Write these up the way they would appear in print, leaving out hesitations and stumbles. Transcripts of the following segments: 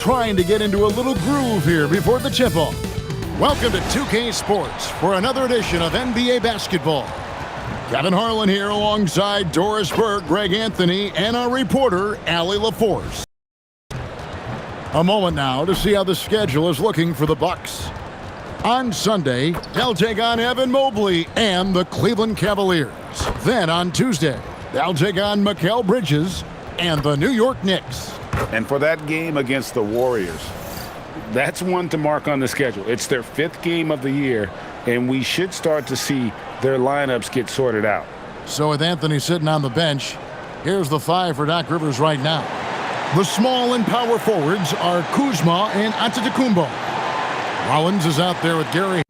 Trying to get into a little groove here before the tip-off. Welcome to 2K Sports for another edition of NBA basketball. Kevin Harlan here alongside Doris Burke, Greg Anthony, and our reporter, Allie LaForce. A moment now to see how the schedule is looking for the Bucks. On Sunday, they'll take on Evan Mobley and the Cleveland Cavaliers. Then on Tuesday, they'll take on Mikal Bridges and the New York Knicks. And for that game against the Warriors, that's one to mark on the schedule. It's their 5th game of the year, and we should start to see their lineups get sorted out. So with Anthony sitting on the bench, here's the 5 for Doc Rivers right now. The small and power forwards are Kuzma and Antetokounmpo. Rollins is out there with Gary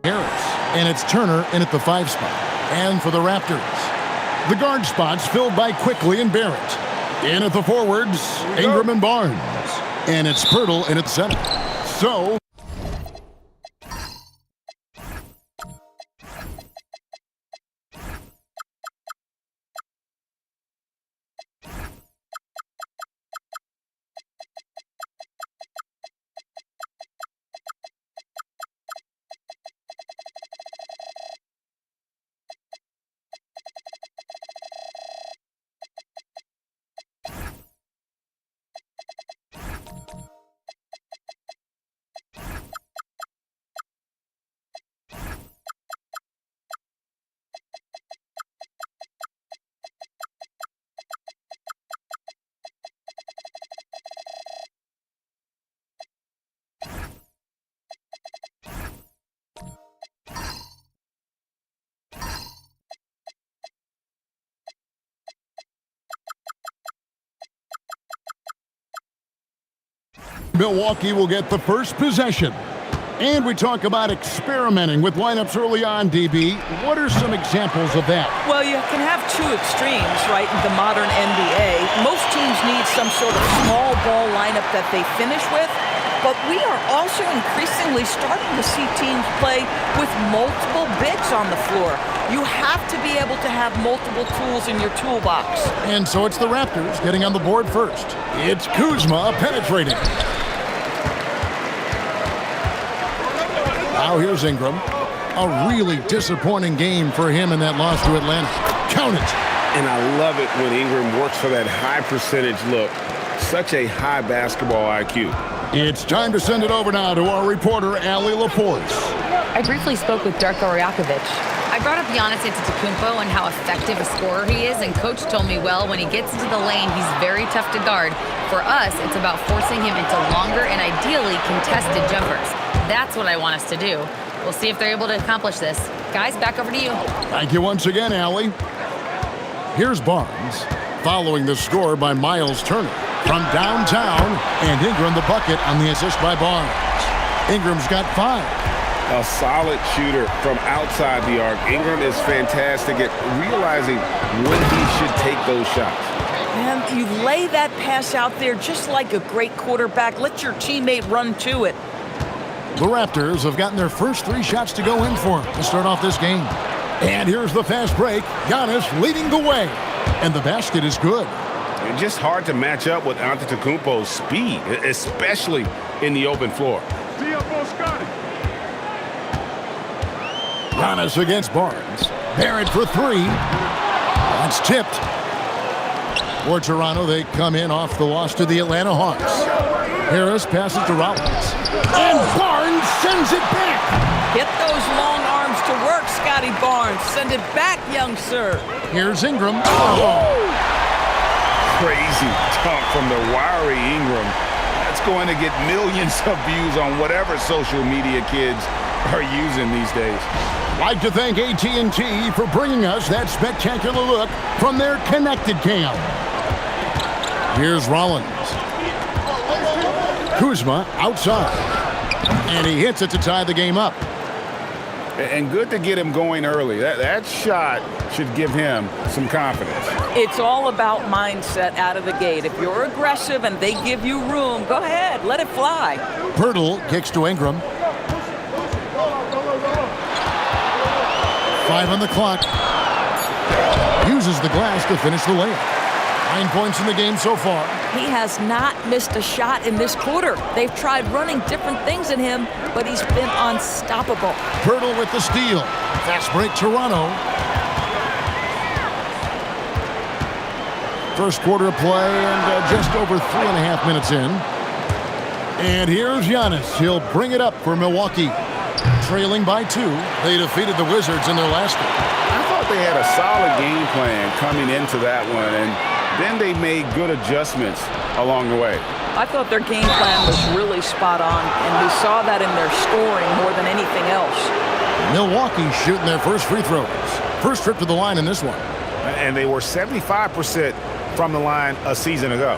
Harris, and it's Turner in at the 5 spot. And for the Raptors, the guard spots filled by Quickly and Barrett. In at the forwards, Ingram and Barnes. And it's Pirtle in at center. So Milwaukee will get the first possession. And we talk about experimenting with lineups early on, DB. What are some examples of that? Well, you can have two extremes, right, in the modern NBA. Most teams need some sort of small ball lineup that they finish with. But we are also increasingly starting to see teams play with multiple bigs on the floor. You have to be able to have multiple tools in your toolbox. And so it's the Raptors getting on the board first. It's Kuzma penetrating. Now here's Ingram. A really disappointing game for him in that loss to Atlanta. Count it. And I love it when Ingram works for that high percentage look. Such a high basketball IQ. It's time to send it over now to our reporter, Allie LaForce. I briefly spoke with Darko Rajakovic. I brought up Giannis Antetokounmpo and how effective a scorer he is, and Coach told me, well, when he gets into the lane, he's very tough to guard. For us, it's about forcing him into longer and ideally contested jumpers. That's what I want us to do. We'll see if they're able to accomplish this. Guys, back over to you. Thank you once again, Allie. Here's Barnes, following the score by Miles Turner from downtown, and Ingram the bucket on the assist by Barnes. Ingram's got 5. A solid shooter from outside the arc. Ingram is fantastic at realizing when he should take those shots. And you lay that pass out there just like a great quarterback. Let your teammate run to it. The Raptors have gotten their first 3 shots to go in for to start off this game. And here's the fast break. Giannis leading the way. And the basket is good. It's just hard to match up with Antetokounmpo's speed, especially in the open floor. Giannis against Barnes. Barrett for 3. That's tipped. For Toronto, they come in off the loss to the Atlanta Hawks. Harris passes to Rollins. And Barnes sends it back. Get those long arms to work, Scotty Barnes. Send it back, young sir. Here's Ingram. Oh. Crazy dunk from the wiry Ingram. That's going to get millions of views on whatever social media kids are using these days. Like to thank AT&T for bringing us that spectacular look from their connected cam. Here's Rollins. Kuzma outside. And he hits it to tie the game up. And good to get him going early. That shot should give him some confidence. It's all about mindset out of the gate. If you're aggressive and they give you room, go ahead, let it fly. Pirtle kicks to Ingram. 5 on the clock. Uses the glass to finish the layup. 9 points in the game so far. He has not missed a shot in this quarter. They've tried running different things at him, but he's been unstoppable. Pirtle with the steal. Fast break Toronto. First quarter of play and just over 3.5 minutes in. And here's Giannis. He'll bring it up for Milwaukee. Trailing by 2. They defeated the Wizards in their last one. I thought they had a solid game plan coming into that one, and then they made good adjustments along the way. I thought their game plan was really spot on, and we saw that in their scoring more than anything else. Milwaukee shooting their first free throws. First trip to the line in this one. And they were 75% from the line a season ago.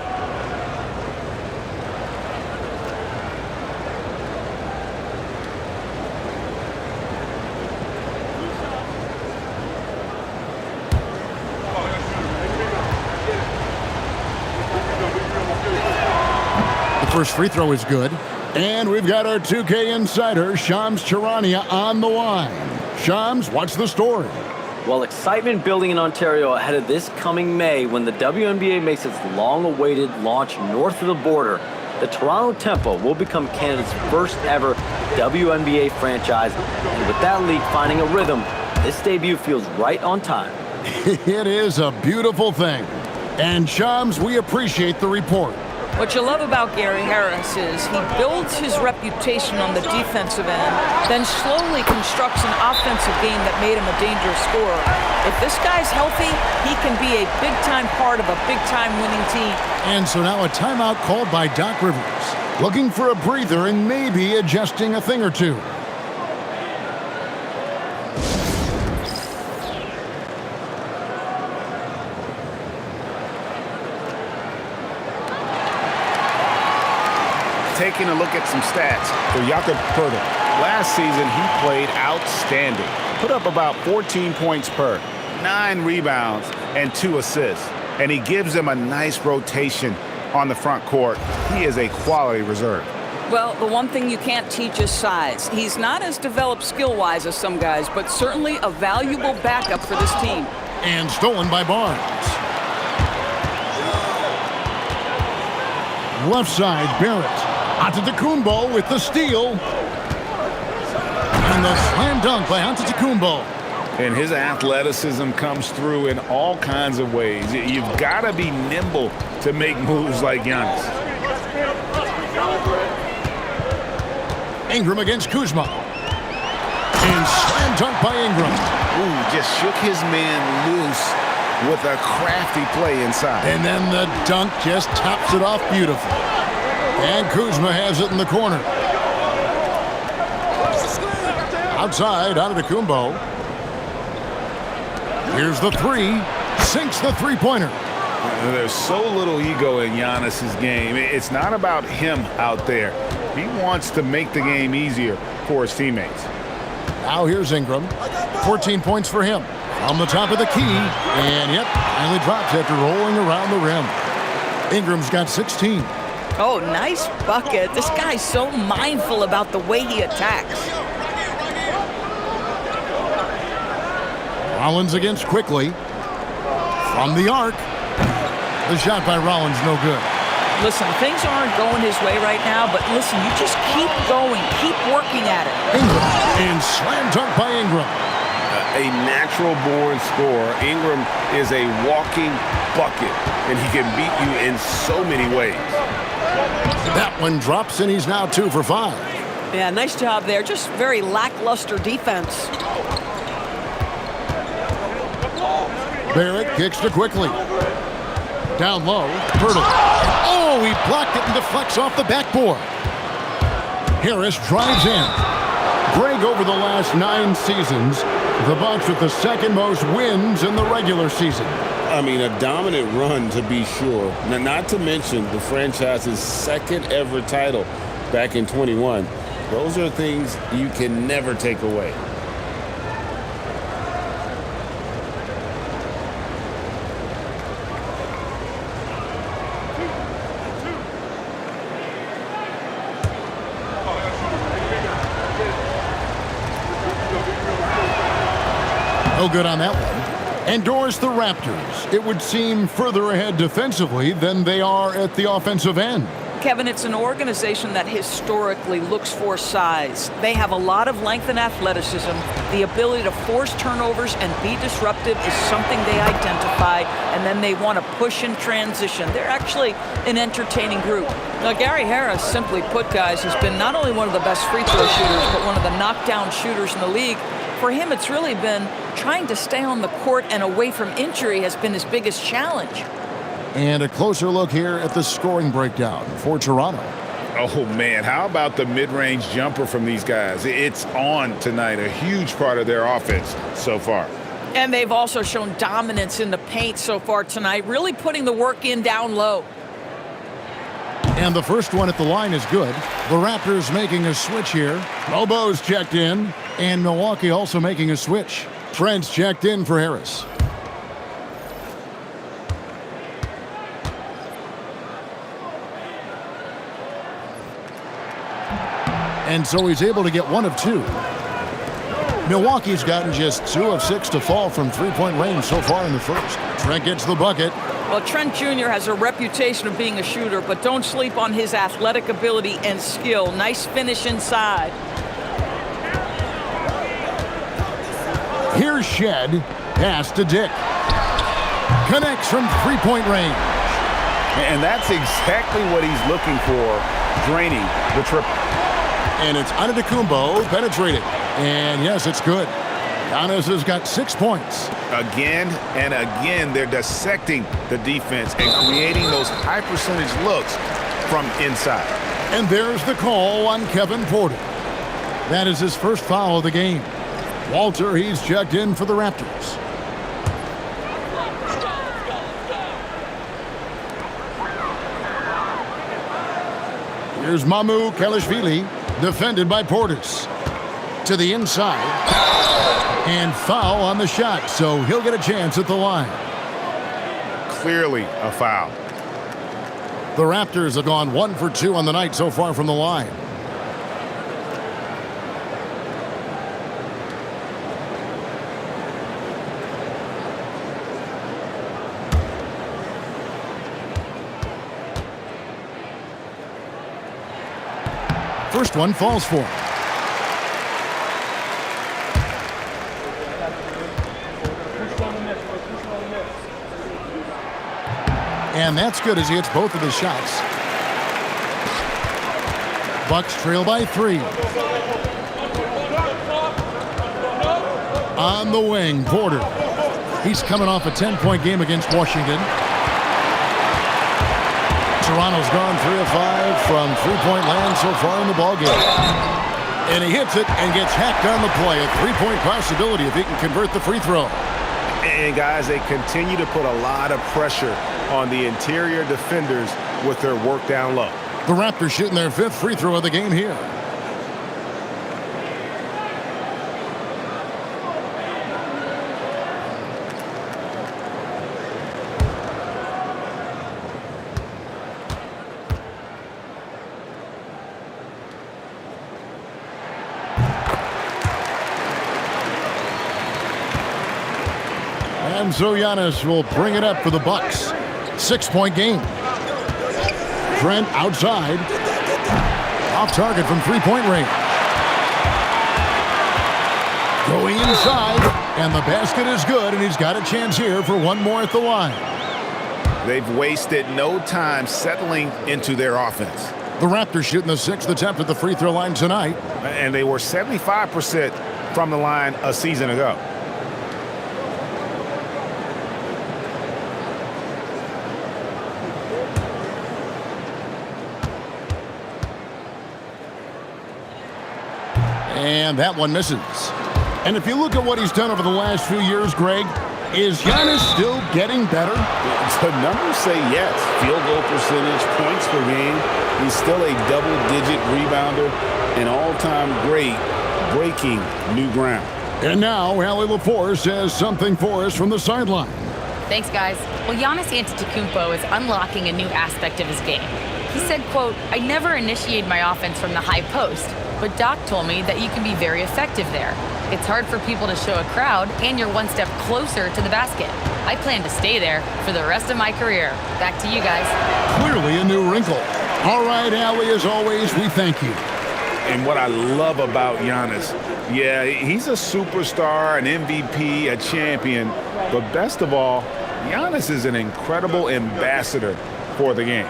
First free throw is good. And we've got our 2K insider, Shams Charania, on the line. Shams, what's the story? Well, excitement building in Ontario ahead of this coming May when the WNBA makes its long-awaited launch north of the border. The Toronto Tempo will become Canada's first ever WNBA franchise. And with that league finding a rhythm, this debut feels right on time. It is a beautiful thing. And Shams, we appreciate the report. What you love about Gary Harris is he builds his reputation on the defensive end, then slowly constructs an offensive game that made him a dangerous scorer. If this guy's healthy, he can be a big-time part of a big-time winning team. And so now a timeout called by Doc Rivers. Looking for a breather and maybe adjusting a thing or two. Taking a look at some stats for Jakob Poeltl. Last season, he played outstanding. Put up about 14 points per, 9 rebounds, and 2 assists. And he gives them a nice rotation on the front court. He is a quality reserve. Well, the one thing you can't teach is size. He's not as developed skill-wise as some guys, but certainly a valuable backup for this team. And stolen by Barnes. Left side, Barrett. Antetokounmpo with the steal. And the slam dunk by Antetokounmpo. And his athleticism comes through in all kinds of ways. You've got to be nimble to make moves like Giannis. Ingram against Kuzma. And slam dunk by Ingram. Ooh, just shook his man loose with a crafty play inside. And then the dunk just tops it off beautifully. And Kuzma has it in the corner. Outside, Antetokounmpo. Here's the 3. Sinks the three-pointer. There's so little ego in Giannis's game. It's not about him out there. He wants to make the game easier for his teammates. Now here's Ingram. 14 points for him. From the top of the key. And yep, finally drops after rolling around the rim. Ingram's got 16. Oh, nice bucket. This guy's so mindful about the way he attacks. Rollins against Quickly. From the arc. The shot by Rollins, no good. Listen, things aren't going his way right now, but listen, you just keep going. Keep working at it. Ingram. And slam dunk by Ingram. A natural-born scorer. Ingram is a walking bucket, and he can beat you in so many ways. That one drops, and he's now 2 for 5. Yeah, nice job there. Just very lackluster defense. Barrett kicks to Quickly. Down low, Pirtle. Oh, he blocked it and deflects off the backboard. Harris drives in. Greg, over the last 9 seasons, the Bucks with the second most wins in the regular season. I mean, a dominant run, to be sure. Now, not to mention the franchise's second ever title back in 21. Those are things you can never take away. No good on that one. Endorse the Raptors. It would seem further ahead defensively than they are at the offensive end. Kevin, it's an organization that historically looks for size. They have a lot of length and athleticism. The ability to force turnovers and be disruptive is something they identified, and then they want to push in transition. They're actually an entertaining group. Now, Gary Harris, simply put, guys, has been not only one of the best free throw shooters, but one of the knockdown shooters in the league. For him, it's really been trying to stay on the court and away from injury has been his biggest challenge. And a closer look here at the scoring breakdown for Toronto. Oh, man, how about the mid-range jumper from these guys? It's on tonight, a huge part of their offense so far. And they've also shown dominance in the paint so far tonight, really putting the work in down low. And the first one at the line is good. The Raptors making a switch here. Lobo's checked in, and Milwaukee also making a switch. Trent's checked in for Harris. And so he's able to get 1 of 2. Milwaukee's gotten just 2 of 6 to fall from three-point range so far in the first. Trent gets the bucket. Well, Trent Jr. has a reputation of being a shooter, but don't sleep on his athletic ability and skill. Nice finish inside. Here's Shed. Pass to Dick. Connects from three-point range. And that's exactly what he's looking for, draining the triple. And it's Antetokounmpo penetrated. And yes, it's good. Giannis has got 6 points. Again and again, they're dissecting the defense and creating those high-percentage looks from inside. And there's the call on Kevin Porter. That is his first foul of the game. Walter, he's checked in for the Raptors. Here's Mamu Kelishvili, defended by Portis. To the inside. And foul on the shot, so he'll get a chance at the line. Clearly a foul. The Raptors have gone 1 for 2 on the night so far from the line. First one falls for him. And that's good as he hits both of his shots. Bucks trail by 3. On the wing, Porter. He's coming off a 10-point game against Washington. Toronto's gone 3 of 5 from three-point land so far in the ballgame. And he hits it and gets hacked on the play. A 3-point possibility if he can convert the free throw. And, guys, they continue to put a lot of pressure on the interior defenders with their work down low. The Raptors shooting their 5th free throw of the game here. And so Giannis will bring it up for the Bucks. 6-point game. Trent outside. Off target from three-point range. Going inside. And the basket is good, and he's got a chance here for one more at the line. They've wasted no time settling into their offense. The Raptors shooting the 6th attempt at the free throw line tonight. And they were 75% from the line a season ago. And that one misses. And if you look at what he's done over the last few years, Greg, is Giannis still getting better? The numbers say yes. Field goal percentage, points per game. He's still a double-digit rebounder, an all-time great, breaking new ground. And now, Allie LaForce has something for us from the sideline. Thanks, guys. Well, Giannis Antetokounmpo is unlocking a new aspect of his game. He said, quote, "I never initiate my offense from the high post, but Doc told me that you can be very effective there. It's hard for people to show a crowd, and you're one step closer to the basket. I plan to stay there for the rest of my career." Back to you guys. Clearly a new wrinkle. All right, Allie, as always, we thank you. And what I love about Giannis, yeah, he's a superstar, an MVP, a champion, but best of all, Giannis is an incredible ambassador for the game.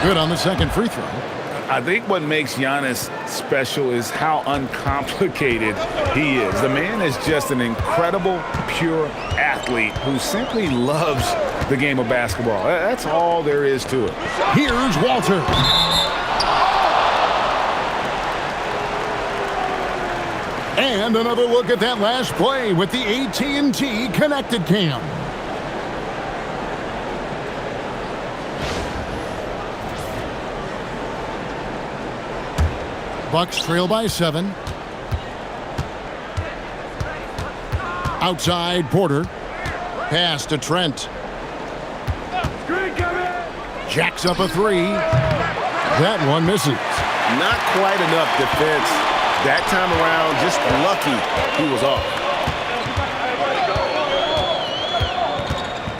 Good on the second free throw. I think what makes Giannis special is how uncomplicated he is. The man is just an incredible, pure athlete who simply loves the game of basketball. That's all there is to it. Here's Walter. And another look at that last play with the AT&T Connected Cam. Bucks trail by 7. Outside, Porter. Pass to Trent. Jacks up a 3. That one misses. Not quite enough defense that time around. Just lucky he was off.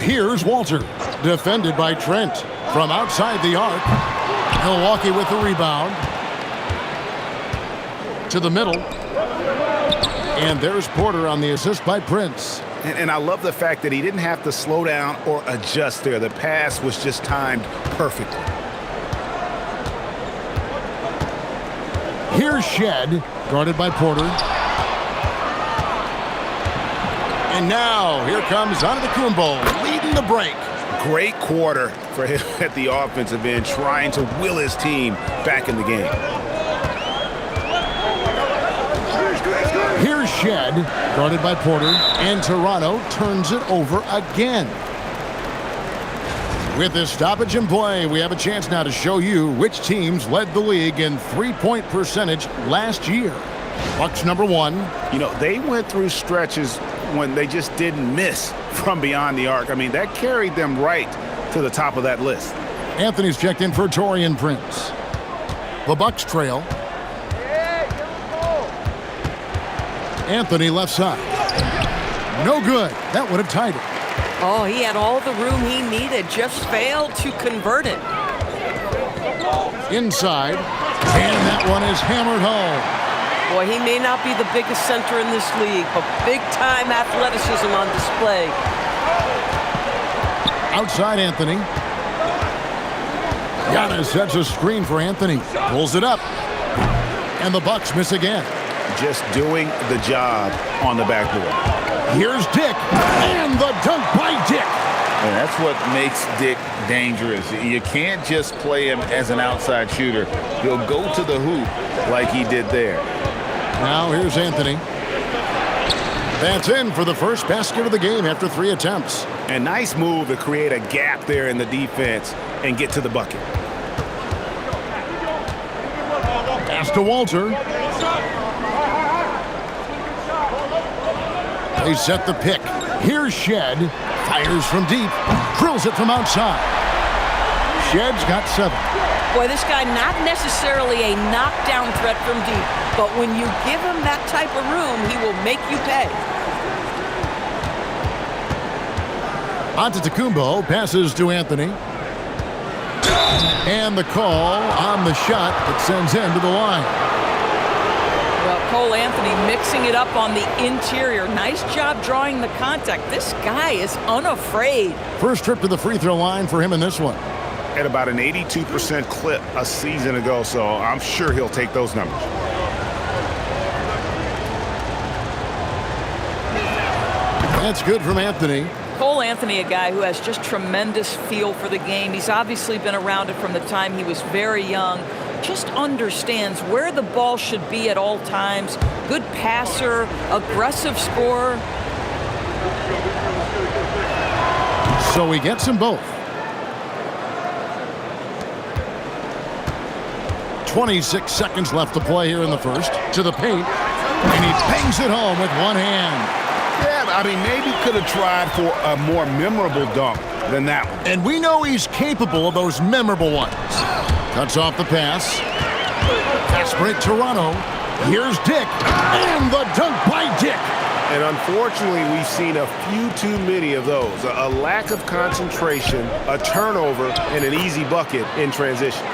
Here's Walter. Defended by Trent. From outside the arc. Milwaukee with the rebound. To the middle. And there's Porter on the assist by Prince. And I love the fact that he didn't have to slow down or adjust there. The pass was just timed perfectly. Here's Shed, guarded by Porter. And now, here comes Antetokounmpo, leading the break. Great quarter for him at the offensive end, trying to will his team back in the game. Here's Shed, guarded by Porter, and Toronto turns it over again. With this stoppage in play, we have a chance now to show you which teams led the league in three-point percentage last year. Bucks number 1. You know, they went through stretches when they just didn't miss from beyond the arc. I mean, that carried them right to the top of that list. Anthony's checked in for Taurean Prince. The Bucks trail. Anthony left side. No good. That would have tied it. Oh, he had all the room he needed, just failed to convert it. Inside. And that one is hammered home. Boy, he may not be the biggest center in this league, but big-time athleticism on display. Outside Anthony. Giannis sets a screen for Anthony. Pulls it up. And the Bucks miss again. Just doing the job on the backboard. Here's Dick. And the dunk by Dick. And that's what makes Dick dangerous. You can't just play him as an outside shooter. He'll go to the hoop like he did there. Now here's Anthony. That's in for the first basket of the game after 3 attempts. And nice move to create a gap there in the defense and get to the bucket. Pass to Walter. They set the pick. Here's Shed. Fires from deep. Drills it from outside. Shed's got 7. Boy, this guy not necessarily a knockdown threat from deep, but when you give him that type of room, he will make you pay. Antetokounmpo passes to Anthony. And the call on the shot that sends him to the line. Well, Cole Anthony mixing it up on the interior. Nice job drawing the contact. This guy is unafraid. First trip to the free throw line for him in this one. At about an 82% clip a season ago, so I'm sure he'll take those numbers. That's good from Anthony. Cole Anthony, a guy who has just tremendous feel for the game. He's obviously been around it from the time he was very young. Just understands where the ball should be at all times. Good passer, aggressive scorer. So he gets them both. 26 seconds left to play here in the first. To the paint. And he bangs it home with one hand. Yeah, I mean, maybe could have tried for a more memorable dunk than that one. And we know he's capable of those memorable ones. Cuts off the pass. Fast break Toronto. Here's Dick. And the dunk by Dick. And unfortunately, we've seen a few too many of those. A lack of concentration, a turnover, and an easy bucket in transition.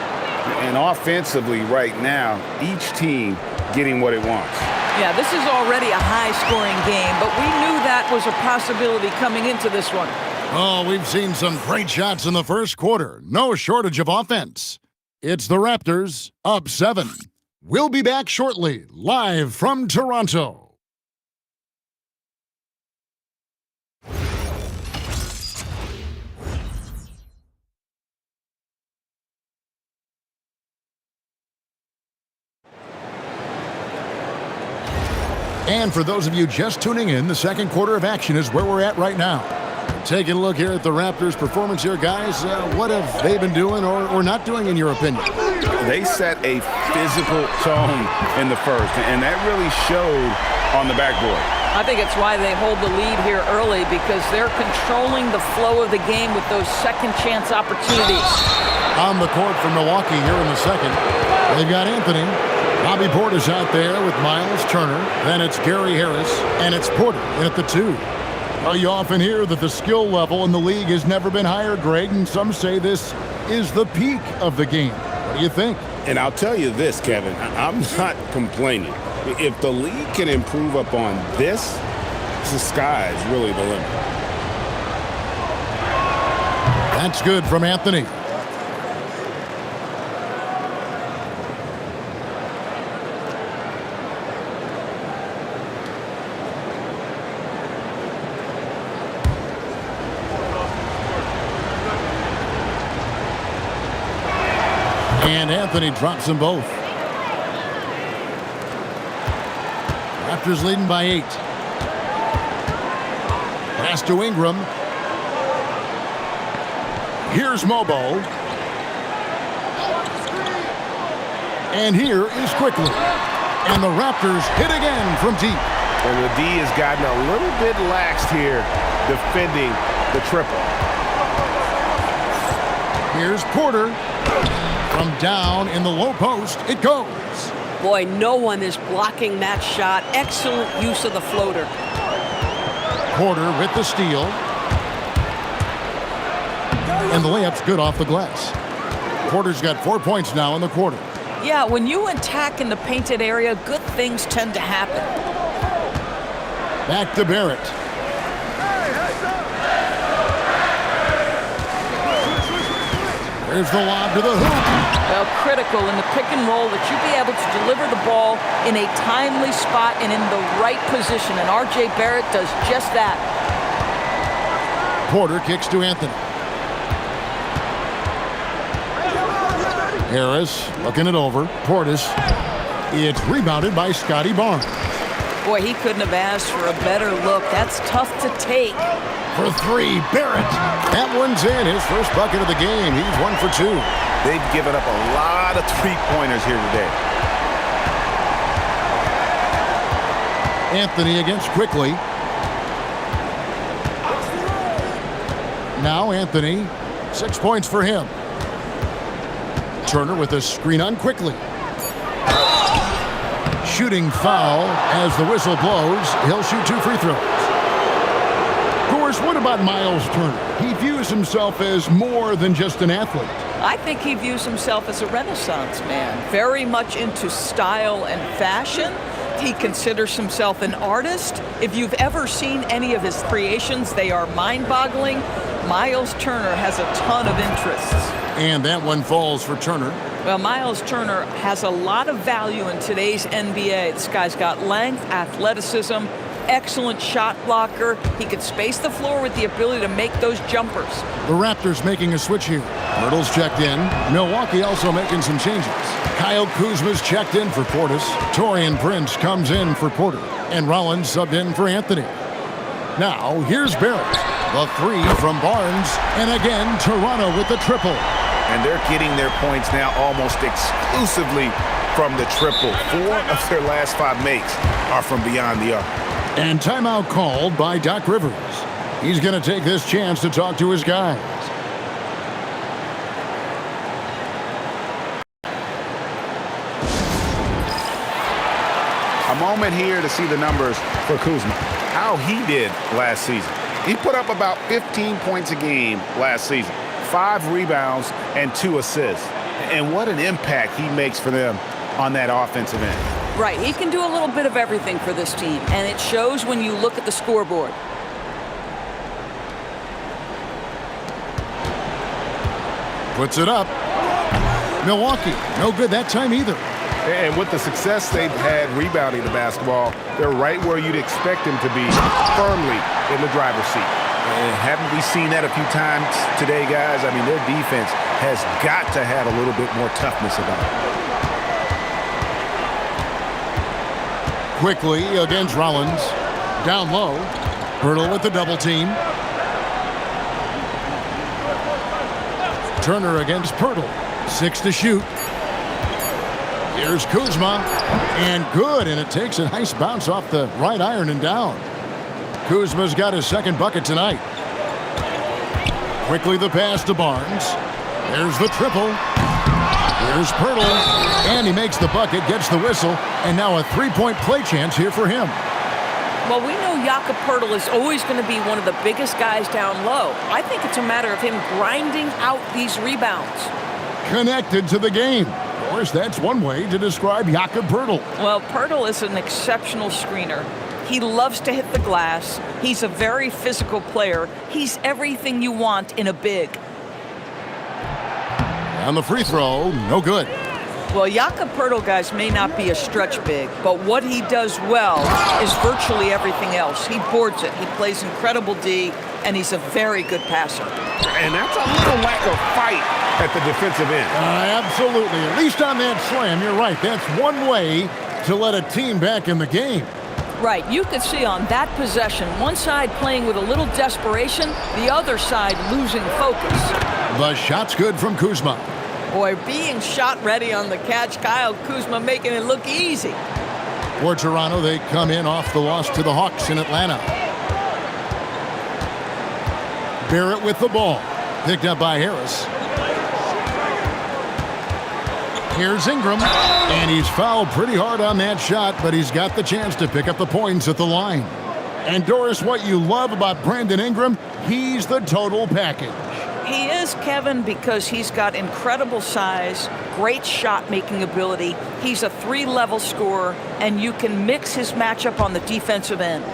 And offensively right now, each team getting what it wants. Yeah, this is already a high-scoring game, but we knew that was a possibility coming into this one. Oh, we've seen some great shots in the first quarter. No shortage of offense. It's the Raptors, up 7. We'll be back shortly, live from Toronto. And for those of you just tuning in, the second quarter of action is where we're at right now. Taking a look here at the Raptors' performance here, guys. What have they been doing or not doing, in your opinion? They set a physical tone in the first, and that really showed on the backboard. I think it's why they hold the lead here early, because they're controlling the flow of the game with those second chance opportunities. On the court for Milwaukee here in the second, they've got Anthony. Bobby Portis out there with Miles Turner. Then it's Gary Harris, and it's Porter at the 2. Well, you often hear that the skill level in the league has never been higher, Greg, and some say this is the peak of the game. What do you think? And I'll tell you this, Kevin, I'm not complaining. If the league can improve upon this, the sky is really the limit. That's good from Anthony. And Anthony drops them both. Raptors leading by 8. Pass to Ingram. Here's Mobo. And here is Quickly. And the Raptors hit again from deep. And the D has gotten a little bit laxed here defending the triple. Here's Porter. From down in the low post, it goes. Boy, no one is blocking that shot. Excellent use of the floater. Porter with the steal. And the layup's good off the glass. Porter's got 4 points now in the quarter. Yeah, when you attack in the painted area, good things tend to happen. Back to Barrett. There's the lob to the hoop. Well, critical in the pick and roll that you be able to deliver the ball in a timely spot and in the right position. And R.J. Barrett does just that. Porter kicks to Anthony. Harris looking it over. Portis. It's rebounded by Scotty Barnes. Boy, he couldn't have asked for a better look. That's tough to take. For 3, Barrett. That one's in. His first bucket of the game. He's 1 for 2. They've given up a lot of three-pointers here today. Anthony against Quickly. Now Anthony. 6 points for him. Turner with a screen on Quickly. Shooting foul as the whistle blows. He'll shoot 2 free throws. Of course, what about Miles Turner? He views himself as more than just an athlete. I think he views himself as a Renaissance man, very much into style and fashion. He considers himself an artist. If you've ever seen any of his creations, they are mind-boggling. Miles Turner has a ton of interests. And that one falls for Turner. Well, Miles Turner has a lot of value in today's NBA. This guy's got length, athleticism, excellent shot blocker. He could space the floor with the ability to make those jumpers. The Raptors making a switch here. Myrtle's checked in. Milwaukee also making some changes. Kyle Kuzma's checked in for Portis. Taurean Prince comes in for Porter. And Rollins subbed in for Anthony. Now, here's Barrett. The 3 from Barnes. And again, Toronto with the triple. And they're getting their points now almost exclusively from the triple. 4 of their last 5 makes are from beyond the arc. And timeout called by Doc Rivers. He's going to take this chance to talk to his guys. A moment here to see the numbers for Kuzma. How he did last season. He put up about 15 points a game last season. 5 rebounds and 2 assists. And what an impact he makes for them on that offensive end. Right, he can do a little bit of everything for this team, and it shows when you look at the scoreboard. Puts it up. Milwaukee, no good that time either. And with the success they've had rebounding the basketball, they're right where you'd expect them to be, firmly in the driver's seat. And haven't we seen that a few times today, guys? I mean, their defense has got to have a little bit more toughness about it. Quickly against Rollins. Down low. Hurdle with the double team. Turner against Pirtle. 6 to shoot. Here's Kuzma. And good, and it takes a nice bounce off the right iron and down. Kuzma's got his second bucket tonight. Quickly the pass to Barnes. There's the triple. Here's Pirtle. And he makes the bucket, gets the whistle, and now a 3-point play chance here for him. Well, we know Jakob Poeltl is always going to be one of the biggest guys down low. I think it's a matter of him grinding out these rebounds. Connected to the game. Of course, that's one way to describe Jakob Poeltl. Well, Poeltl is an exceptional screener. He loves to hit the glass. He's a very physical player. He's everything you want in a big. On the free throw, no good. Well, Jakob Poeltl, guys, may not be a stretch big, but what he does well is virtually everything else. He boards it. He plays incredible D, and he's a very good passer. And that's a little lack of fight at the defensive end. Absolutely. At least on that slam, you're right. That's one way to let a team back in the game. Right. You could see on that possession, one side playing with a little desperation, the other side losing focus. The shot's good from Kuzma. Boy, being shot ready on the catch, Kyle Kuzma making it look easy. For Toronto, they come in off the loss to the Hawks in Atlanta. Barrett with the ball. Picked up by Harris. Here's Ingram. And he's fouled pretty hard on that shot, but he's got the chance to pick up the points at the line. And Doris, what you love about Brandon Ingram, he's the total package. He is, Kevin, because he's got incredible size, great shot-making ability. He's a 3-level scorer, and you can mix his matchup on the defensive end.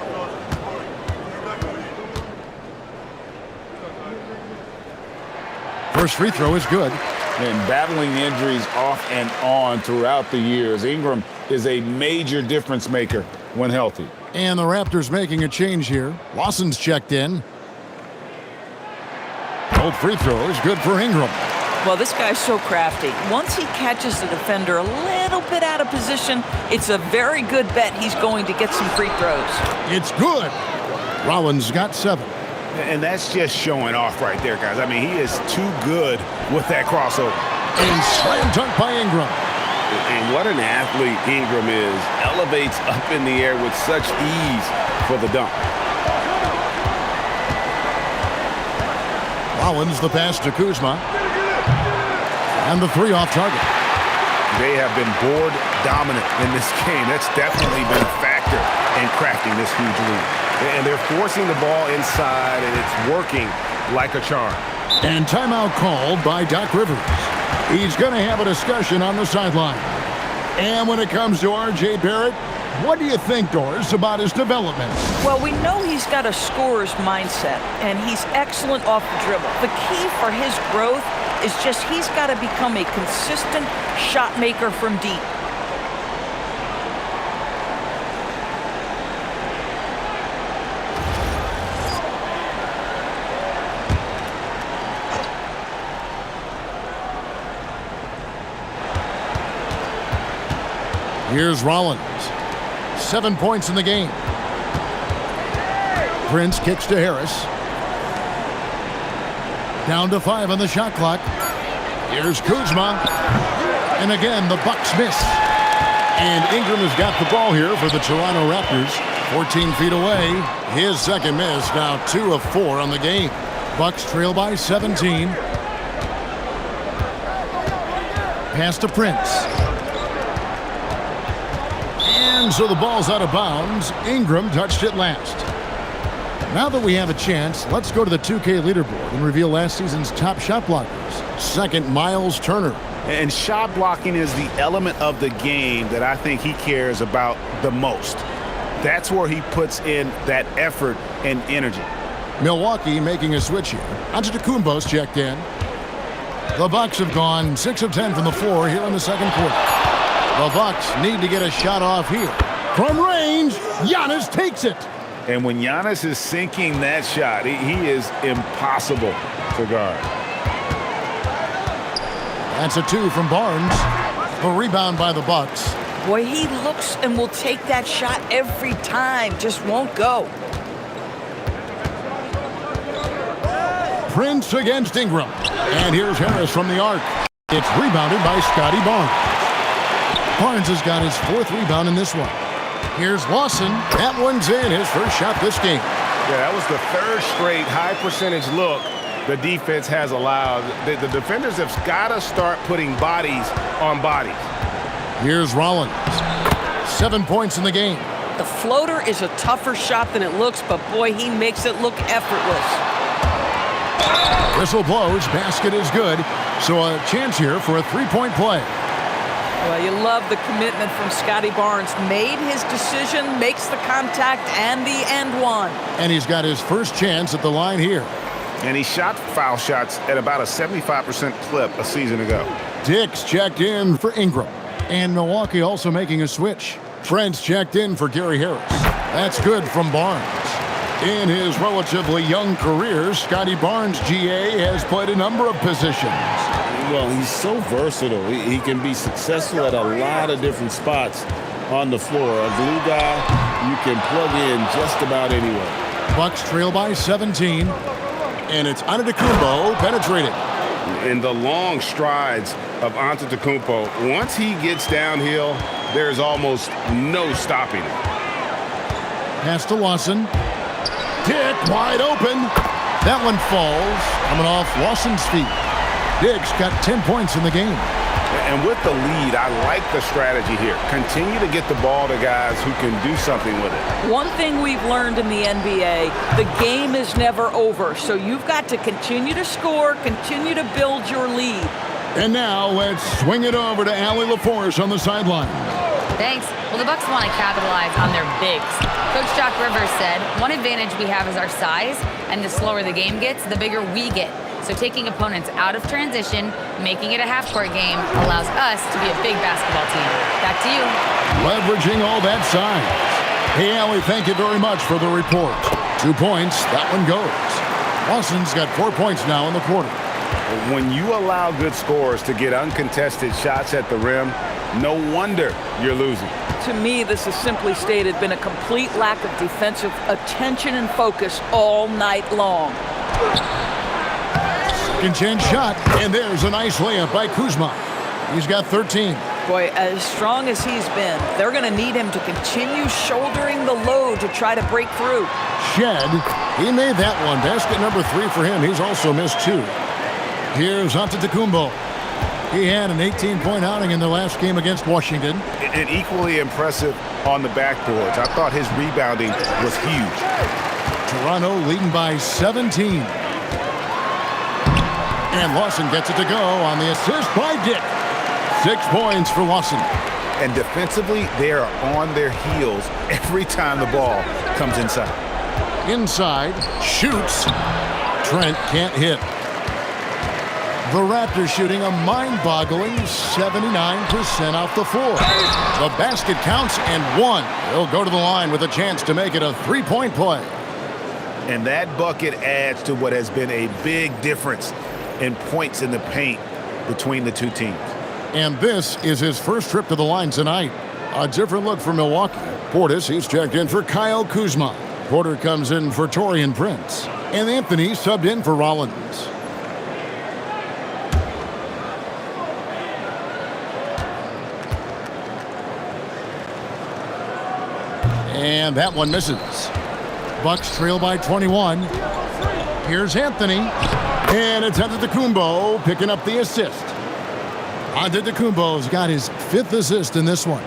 First free throw is good. And battling injuries off and on throughout the years, Ingram is a major difference maker when healthy. And the Raptors making a change here. Lawson's checked in. Both free throws good for Ingram. Well, this guy's so crafty. Once he catches the defender a little bit out of position, it's a very good bet he's going to get some free throws. It's good. Rollins got 7. And that's just showing off right there, guys. I mean, he is too good with that crossover. And slam dunk by Ingram. And what an athlete Ingram is. Elevates up in the air with such ease for the dunk. Rollins the pass to Kuzma. And the 3 off target. They have been board dominant in this game. That's definitely been a factor in cracking this huge lead. And they're forcing the ball inside, and it's working like a charm. And timeout called by Doc Rivers. He's going to have a discussion on the sideline. And when it comes to R.J. Barrett, what do you think, Doris, about his development? Well, we know he's got a scorer's mindset, and he's excellent off the dribble. The key for his growth is just he's got to become a consistent shot maker from deep. Here's Rollins. 7 points in the game. Prince kicks to Harris. Down to 5 on the shot clock. Here's Kuzma. And again, the Bucks miss. And Ingram has got the ball here for the Toronto Raptors. 14 feet away. His second miss, now 2 of 4 on the game. Bucks trail by 17. Pass to Prince. And so the ball's out of bounds. Ingram touched it last. Now that we have a chance, let's go to the 2K leaderboard and reveal last season's top shot blockers. Second, Miles Turner. And shot blocking is the element of the game that I think he cares about the most. That's where he puts in that effort and energy. Milwaukee making a switch here. Antetokounmpo's checked in. The Bucks have gone 6 of 10 from the floor here in the second quarter. The Bucks need to get a shot off here. From range, Giannis takes it. And when Giannis is sinking that shot, he is impossible to guard. That's a 2 from Barnes. A rebound by the Bucks. Boy, he looks and will take that shot every time. Just won't go. Prince against Ingram. And here's Harris from the arc. It's rebounded by Scotty Barnes. Barnes has got his 4th rebound in this one. Here's Lawson. That one's in. His first shot this game. Yeah, that was the 3rd straight high percentage look the defense has allowed. The defenders have got to start putting bodies on bodies. Here's Rollins. 7 points in the game. The floater is a tougher shot than it looks, but boy, he makes it look effortless. Whistle blows. Basket is good. So a chance here for a 3-point play. Well, you love the commitment from Scotty Barnes. Made his decision, makes the contact, and the and one. And he's got his first chance at the line here. And he shot foul shots at about a 75% clip a season ago. Dix checked in for Ingram. And Milwaukee also making a switch. Prince checked in for Gary Harris. That's good from Barnes. In his relatively young career, Scotty Barnes, GA, has played a number of positions. Well, he's so versatile. He can be successful at a lot of different spots on the floor. A glue guy you can plug in just about anywhere. Bucks trail by 17. And it's Antetokounmpo penetrating. In the long strides of Antetokounmpo, once he gets downhill, there's almost no stopping him. Pass to Lawson. Dick wide open. That one falls, coming off Lawson's feet. Dick's got 10 points in the game. And with the lead, I like the strategy here. Continue to get the ball to guys who can do something with it. One thing we've learned in the NBA, the game is never over. So you've got to continue to score, continue to build your lead. And now let's swing it over to Allie LaForce on the sideline. Thanks. Well, the Bucks want to capitalize on their bigs. Coach Doc Rivers said, one advantage we have is our size, and the slower the game gets, the bigger we get. So taking opponents out of transition, making it a half-court game, allows us to be a big basketball team. Back to you. Leveraging all that size. Hey, Allie, thank you very much for the report. 2 points, that one goes. Lawson's got 4 points now in the quarter. When you allow good scorers to get uncontested shots at the rim, no wonder you're losing. To me, this is simply stated been a complete lack of defensive attention and focus all night long. Second chance shot, and there's a nice layup by Kuzma. He's got 13. Boy, as strong as he's been, they're going to need him to continue shouldering the load to try to break through. Shed, he made that one. Basket number 3 for him. He's also missed 2. Here's Antetokounmpo. He had an 18-point outing in their last game against Washington. And equally impressive on the backboards. I thought his rebounding was huge. Toronto leading by 17. And Lawson gets it to go on the assist by Dick. 6 points for Lawson. And defensively, they are on their heels every time the ball comes inside. Inside, shoots. Trent can't hit. The Raptors shooting a mind-boggling 79% off the floor. The basket counts and 1. They'll go to the line with a chance to make it a 3-point play. And that bucket adds to what has been a big difference in points in the paint between the two teams. And this is his first trip to the line tonight. A different look for Milwaukee. Portis, he's checked in for Kyle Kuzma. Porter comes in for Taurean Prince. And Anthony subbed in for Rollins. And that one misses. Bucks trail by 21. Here's Anthony. And it's Antetokounmpo picking up the assist. Antetokounmpo's got his 5th assist in this one.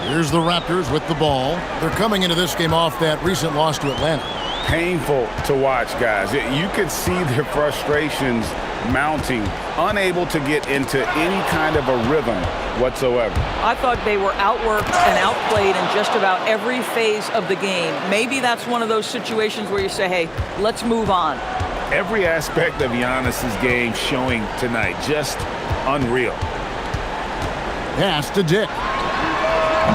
Here's the Raptors with the ball. They're coming into this game off that recent loss to Atlanta. Painful to watch, guys. You could see their frustrations mounting, unable to get into any kind of a rhythm whatsoever. I thought they were outworked and outplayed in just about every phase of the game. Maybe that's one of those situations where you say, hey, let's move on. Every aspect of Giannis's game showing tonight, just unreal. Pass to Dick.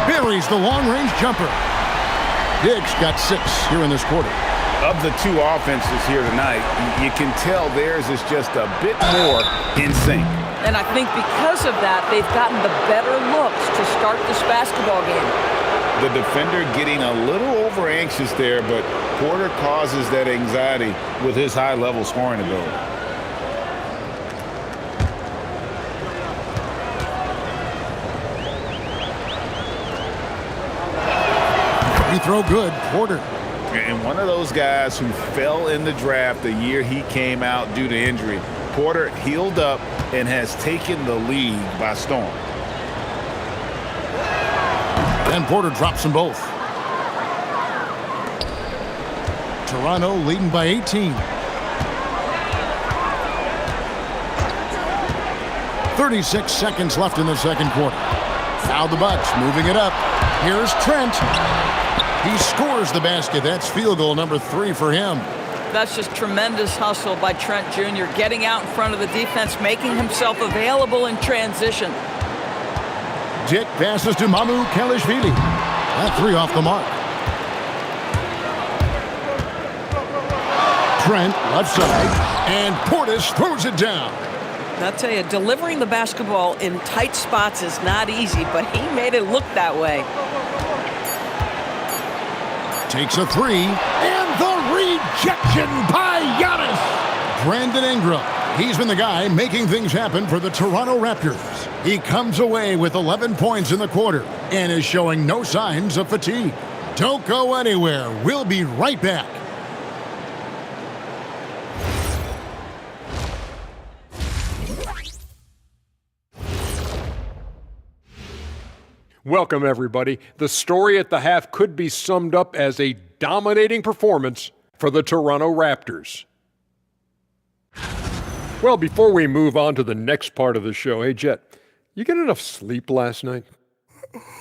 Buries the long-range jumper. Dick's got 6 here in this quarter. Of the 2 offenses here tonight, you can tell theirs is just a bit more in sync. And I think because of that, they've gotten the better looks to start this basketball game. The defender getting a little over-anxious there, but Porter causes that anxiety with his high-level scoring ability. Free throw good, Porter. And one of those guys who fell in the draft the year he came out due to injury. Porter healed up and has taken the league by storm. And Porter drops them both. Toronto leading by 18. 36 seconds left in the second quarter. Now the Bucks moving it up. Here's Trent. He scores the basket. That's field goal number 3 for him. That's just tremendous hustle by Trent Jr., getting out in front of the defense, making himself available in transition. Dick passes to Mamu Kelishvili. That 3 off the mark. Trent left side, and Portis throws it down. I'll tell you, delivering the basketball in tight spots is not easy, but he made it look that way. Takes a 3, and the rejection by Giannis. Brandon Ingram. He's been the guy making things happen for the Toronto Raptors. He comes away with 11 points in the quarter and is showing no signs of fatigue. Don't go anywhere. We'll be right back. Welcome, everybody. The story at the half could be summed up as a dominating performance for the Toronto Raptors. Well, before we move on to the next part of the show, hey, Jet, you get enough sleep last night?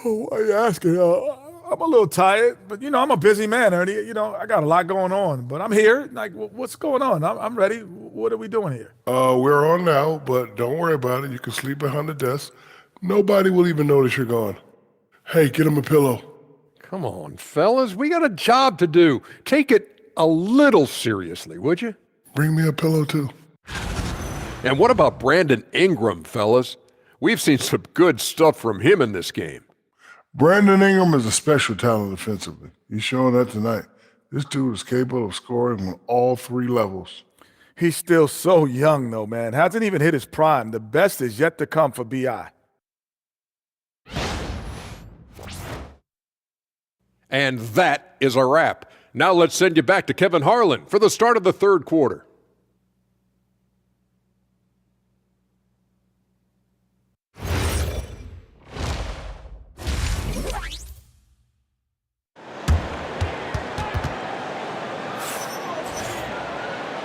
Oh, why are you asking? I'm a little tired, but, I'm a busy man, Ernie. I got a lot going on, but I'm here. Like, what's going on? I'm ready. What are we doing here? We're on now, but don't worry about it. You can sleep behind the desk. Nobody will even notice you're gone. Hey, get him a pillow. Come on, fellas. We got a job to do. Take it a little seriously, would you? Bring me a pillow, too. And what about Brandon Ingram, fellas? We've seen some good stuff from him in this game. Brandon Ingram is a special talent offensively. He's showing that tonight. This dude is capable of scoring on all 3 levels. He's still so young, though, man. Hasn't even hit his prime. The best is yet to come for B.I. And that is a wrap. Now let's send you back to Kevin Harlan for the start of the third quarter.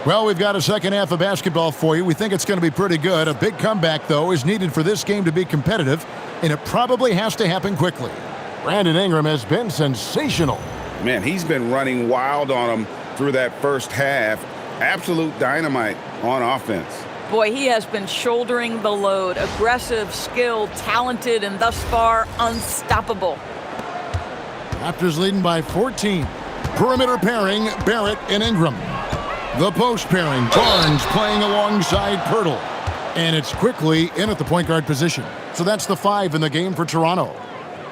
Well, we've got a second half of basketball for you. We think it's going to be pretty good. A big comeback, though, is needed for this game to be competitive, and it probably has to happen quickly. Brandon Ingram has been sensational. Man, he's been running wild on him through that first half. Absolute dynamite on offense. Boy, he has been shouldering the load. Aggressive, skilled, talented, and thus far, unstoppable. Raptors leading by 14. Perimeter pairing, Barrett and Ingram. The post pairing, Barnes playing alongside Pirtle. And it's quickly in at the point guard position. So that's the 5 in the game for Toronto.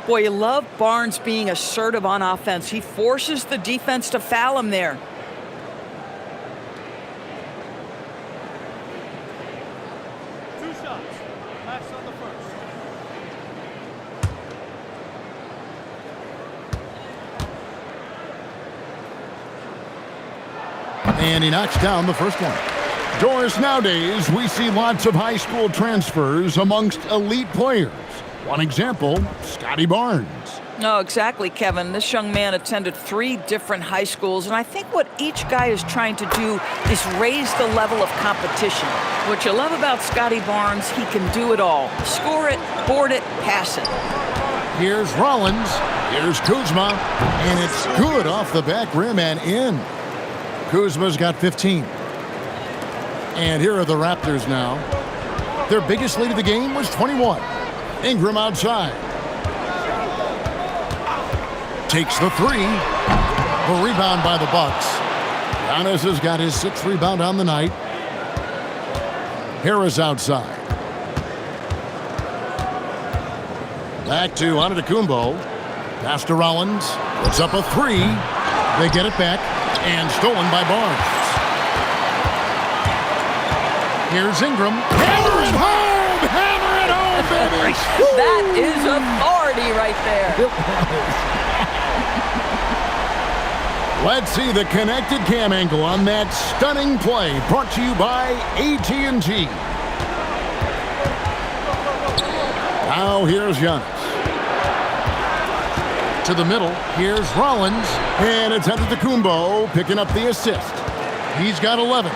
Boy, you love Barnes being assertive on offense. He forces the defense to foul him there. on the first. And he knocks down the first one. Doris, nowadays, we see lots of high school transfers amongst elite players. One example, Scotty Barnes. No, exactly, Kevin. This young man attended 3 different high schools, and I think what each guy is trying to do is raise the level of competition. What you love about Scotty Barnes, he can do it all. Score it, board it, pass it. Here's Rollins. Here's Kuzma. And it's good off the back rim and in. Kuzma's got 15. And here are the Raptors now. Their biggest lead of the game was 21. Ingram outside. Takes the 3. A rebound by the Bucks. Giannis has got his 6th rebound on the night. Harris outside. Back to Antetokounmpo. Pass to Rollins. Puts up a 3. They get it back. And stolen by Barnes. Here's Ingram. Hammer it home! Hammer it home, baby! That is authority right there. Let's see the connected cam angle on that stunning play, brought to you by AT&T. Now here's Giannis. To the middle, here's Rollins, and it's Antetokounmpo picking up the assist. He's got 11.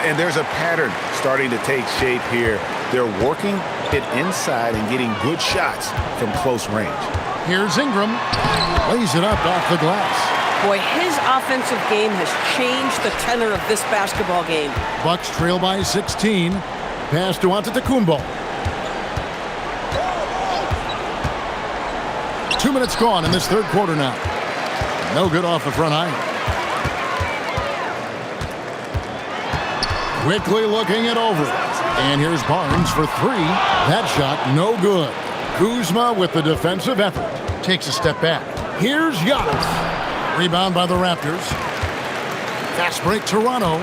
And there's a pattern starting to take shape here. They're working it inside and getting good shots from close range. Here's Ingram. Lays it up off the glass. Boy, his offensive game has changed the tenor of this basketball game. Bucks trail by 16. Pass to Antetokounmpo. 2 minutes gone in this third quarter now. No good off the front iron. Quickly looking it over. And here's Barnes for 3. That shot no good. Kuzma with the defensive effort. Takes a step back. Here's Giannis. Rebound by the Raptors. Fast break Toronto.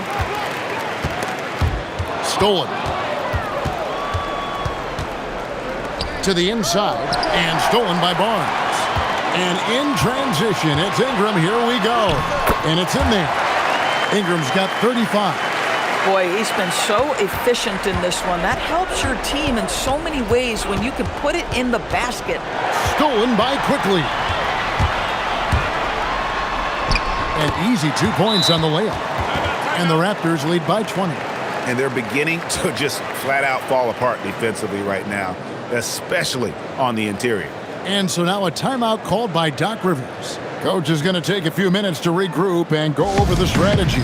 Stolen. To the inside. And stolen by Barnes. And in transition, it's Ingram. Here we go. And it's in there. Ingram's got 35. Boy, he's been so efficient in this one. That helps your team in so many ways when you can put it in the basket. Stolen by Quickly. An easy 2 points on the layup. And the Raptors lead by 20. And they're beginning to just flat out fall apart defensively right now, especially on the interior. And so now a timeout called by Doc Rivers. Coach is going to take a few minutes to regroup and go over the strategy.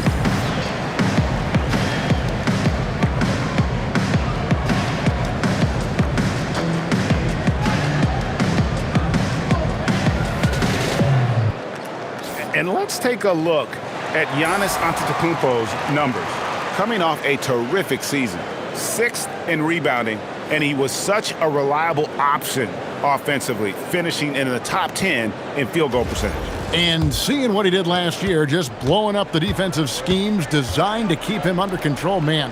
And let's take a look at Giannis Antetokounmpo's numbers. Coming off a terrific season, 6th in rebounding, and he was such a reliable option offensively, finishing in the top 10 in field goal percentage. And seeing what he did last year, just blowing up the defensive schemes designed to keep him under control, man.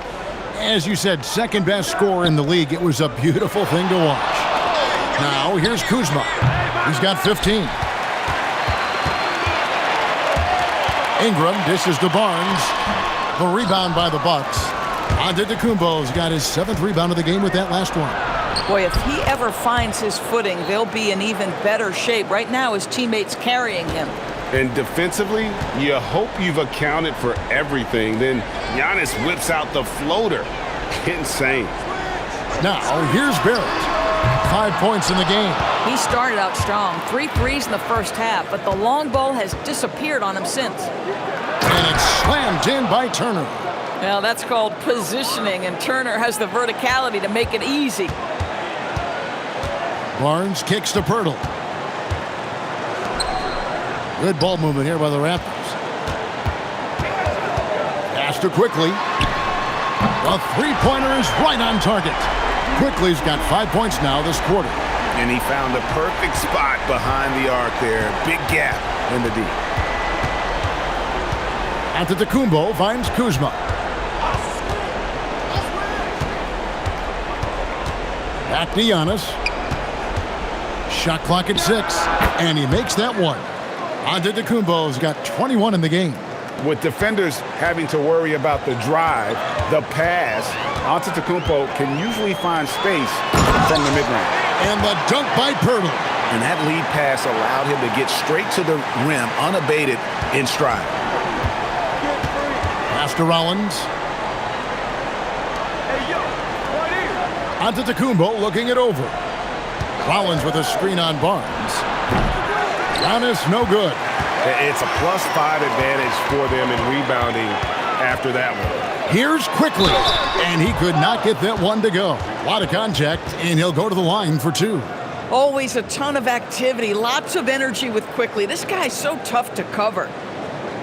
As you said, 2nd best scorer in the league. It was a beautiful thing to watch. Now, here's Kuzma. He's got 15. Ingram dishes to Barnes. The rebound by the Bucks. Antetokounmpo's got his 7th rebound of the game with that last one. Boy, if he ever finds his footing, they'll be in even better shape. Right now, his teammates carrying him. And defensively, you hope you've accounted for everything. Then Giannis whips out the floater. Insane. Now, here's Barrett. 5 points in the game. He started out strong. 3 threes in the first half, but the long ball has disappeared on him since. And it's slammed in by Turner. Well, that's called positioning, and Turner has the verticality to make it easy. Barnes kicks to Pirtle. Good ball movement here by the Raptors. Pass to Quickly. The three-pointer is right on target. Quickly's got 5 points now this quarter. And he found the perfect spot behind the arc there. Big gap in the D. Antetokounmpo finds Kuzma. Back to Giannis. Shot clock at 6, and he makes that one. Antetokounmpo's got 21 in the game. With defenders having to worry about the drive, the pass, Antetokounmpo can usually find space from the mid-range. And the dunk by Pirtle. And that lead pass allowed him to get straight to the rim unabated in stride. Pass to Rollins. Antetokounmpo looking it over. Rollins with a screen on Barnes. Giannis no good. It's a +5 advantage for them in rebounding after that one. Here's Quickly, and he could not get that one to go. A lot of contact, and he'll go to the line for 2. Always a ton of activity, lots of energy with Quickly. This guy's so tough to cover.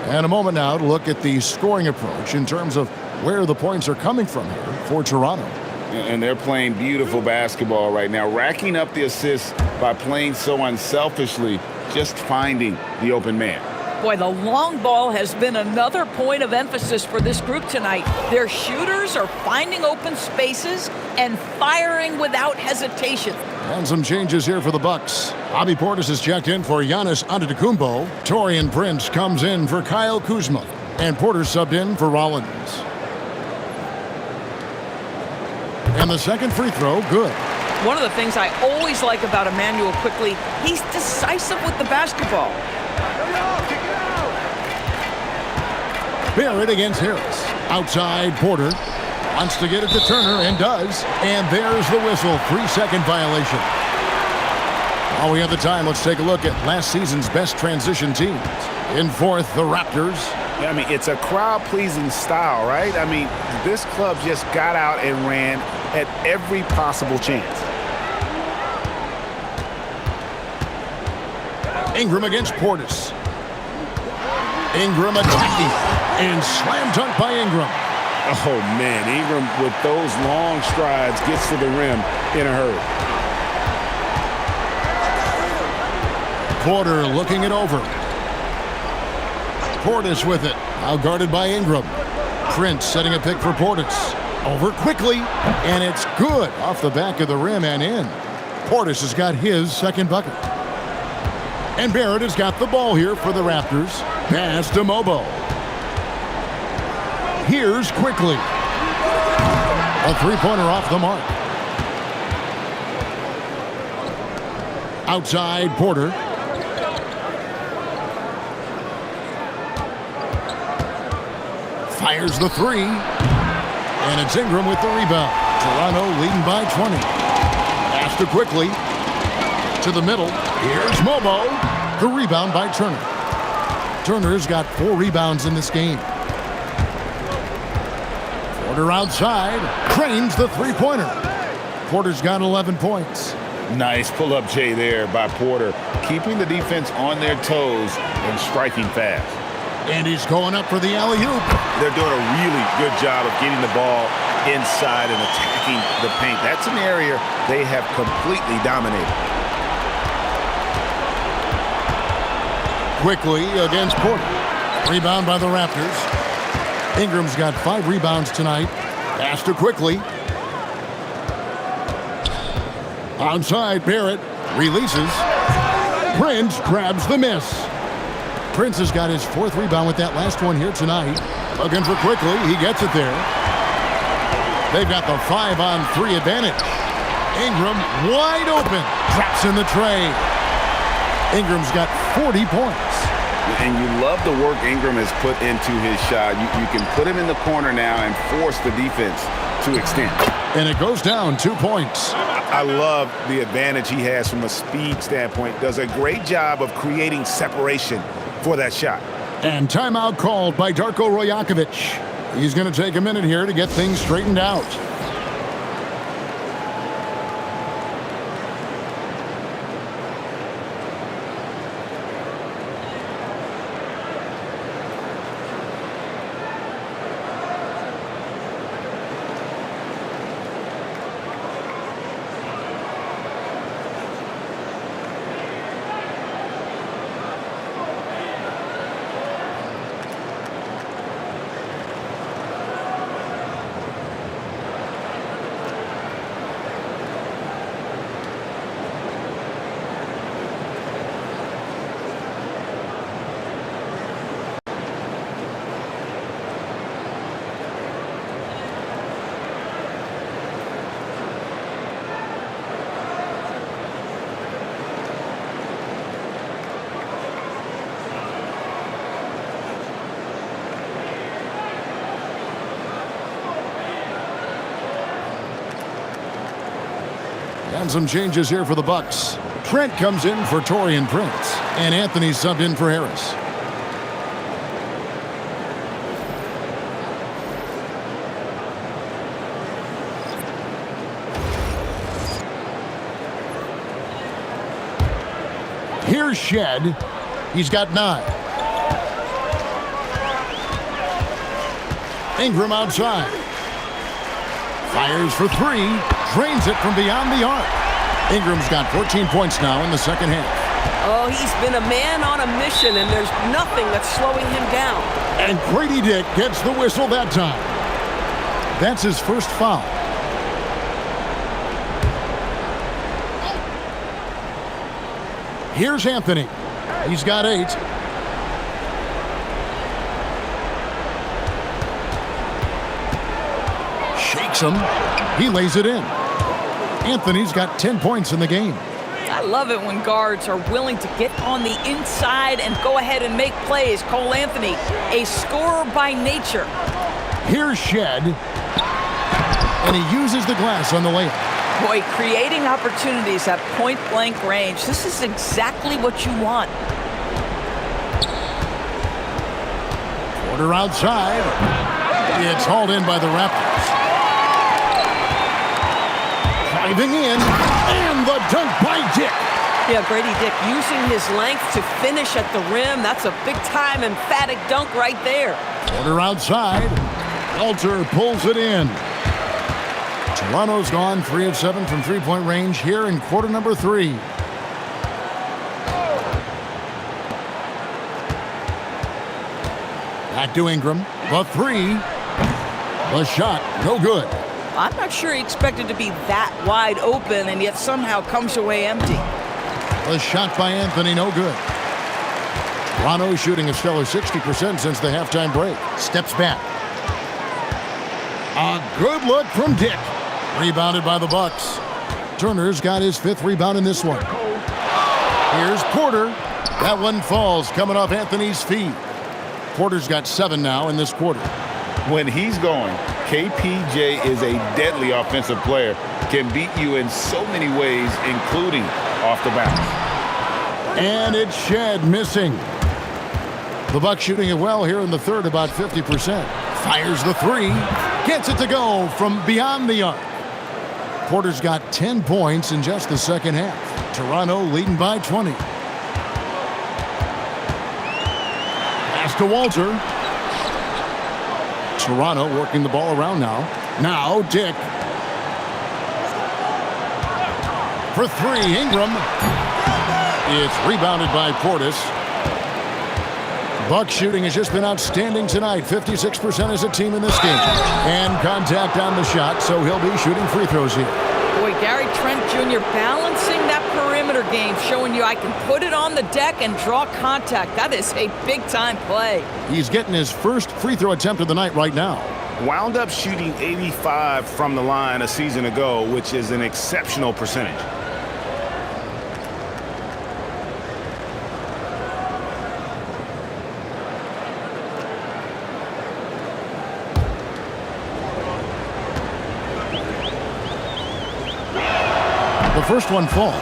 And a moment now to look at the scoring approach in terms of where the points are coming from here for Toronto. And they're playing beautiful basketball right now, racking up the assists by playing so unselfishly, just finding the open man. Boy, the long ball has been another point of emphasis for this group tonight. Their shooters are finding open spaces and firing without hesitation. And some changes here for the Bucks. Bobby Portis is checked in for Giannis Antetokounmpo. Taurean Prince comes in for Kyle Kuzma. And Porter subbed in for Rollins. And the second free throw, good. One of the things I always like about Emmanuel Quickly, he's decisive with the basketball. Barrett against Harris. Outside, Porter wants to get it to Turner and does. And there's the whistle, 3-second violation. While we have the time, let's take a look at last season's best transition teams. In fourth, the Raptors. I mean, it's a crowd-pleasing style, right? I mean, this club just got out and ran at every possible chance. Ingram against Portis. Ingram attacking. And slam dunk by Ingram. Oh, man, Ingram with those long strides gets to the rim in a hurry. Porter looking it over. Portis with it. Now guarded by Ingram. Prince setting a pick for Portis. Over quickly. And it's good off the back of the rim and in. Portis has got his second bucket. And Barrett has got the ball here for the Raptors. Pass to Mobo. Here's Quickly. A three-pointer off the mark. Outside, Porter. Fires the three. And it's Ingram with the rebound. Toronto leading by 20. Pass to Quickly. To the middle. Here's Mobo. The rebound by Turner. Turner's got 4 rebounds in this game. Porter outside. Cranes the three-pointer. Porter's got 11 points. Nice pull-up J there by Porter, keeping the defense on their toes and striking fast. And he's going up for the alley-oop. They're doing a really good job of getting the ball inside and attacking the paint. That's an area they have completely dominated. Quickly against Porter. Rebound by the Raptors. Ingram's got 5 rebounds tonight. Pass to Quickly. Outside, Barrett releases. Prince grabs the miss. Prince has got his 4th rebound with that last one here tonight. Looking for Quickly. He gets it there. They've got the 5-on-3 advantage. Ingram wide open. Drops in the tray. Ingram's got 40 points. And you love the work Ingram has put into his shot. You can put him in the corner now and force the defense to extend. And it goes down 2 points. I love the advantage he has from a speed standpoint. Does a great job of creating separation for that shot. And timeout called by Darko Rajakovic. He's going to take a minute here to get things straightened out. And some changes here for the Bucks. Trent comes in for Taurean Prince, and Anthony subbed in for Harris. Here's Shed. He's got 9. Ingram outside. Fires for 3. Drains it from beyond the arc. Ingram's got 14 points now in the second half. Oh, he's been a man on a mission, and there's nothing that's slowing him down. And Grady Dick gets the whistle that time. That's his first foul. Here's Anthony. He's got 8. Shakes him. He lays it in. Anthony's got 10 points in the game. I love it when guards are willing to get on the inside and go ahead and make plays. Cole Anthony, a scorer by nature. Here's Shed. And he uses the glass on the layup. Boy, creating opportunities at point-blank range. This is exactly what you want. Porter outside. It's hauled in by the Raptors. Driving in. And the dunk by Dick. Yeah, Grady Dick using his length to finish at the rim. That's a big-time emphatic dunk right there. Porter outside. Walter pulls it in. Toronto's gone 3 of 7 from three-point range here in quarter number 3. Back to Ingram. The 3. The shot, no good. I'm not sure he expected to be that wide open and yet somehow comes away empty. The shot by Anthony, no good. Toronto shooting a stellar 60% since the halftime break. Steps back. A good look from Dick. Rebounded by the Bucks. Turner's got his 5th rebound in this one. Here's Porter. That one falls coming off Anthony's feet. Porter's got 7 now in this quarter. When he's going, KPJ is a deadly offensive player. Can beat you in so many ways, including off the bounce. And it's Shed missing. The Bucks shooting it well here in the third, about 50%. Fires the 3. Gets it to go from beyond the arc. Porter's got 10 points in just the second half. Toronto leading by 20. Pass to Walter. Toronto working the ball around now. Now Dick. For 3, Ingram. It's rebounded by Portis. Bucks shooting has just been outstanding tonight. 56% as a team in this game. And contact on the shot, so he'll be shooting free throws here. Boy, Gary Trent Jr. balancing that perimeter game, showing you I can put it on the deck and draw contact. That is a big-time play. He's getting his first free throw attempt of the night right now. Wound up shooting 85 from the line a season ago, which is an exceptional percentage. The first one falls.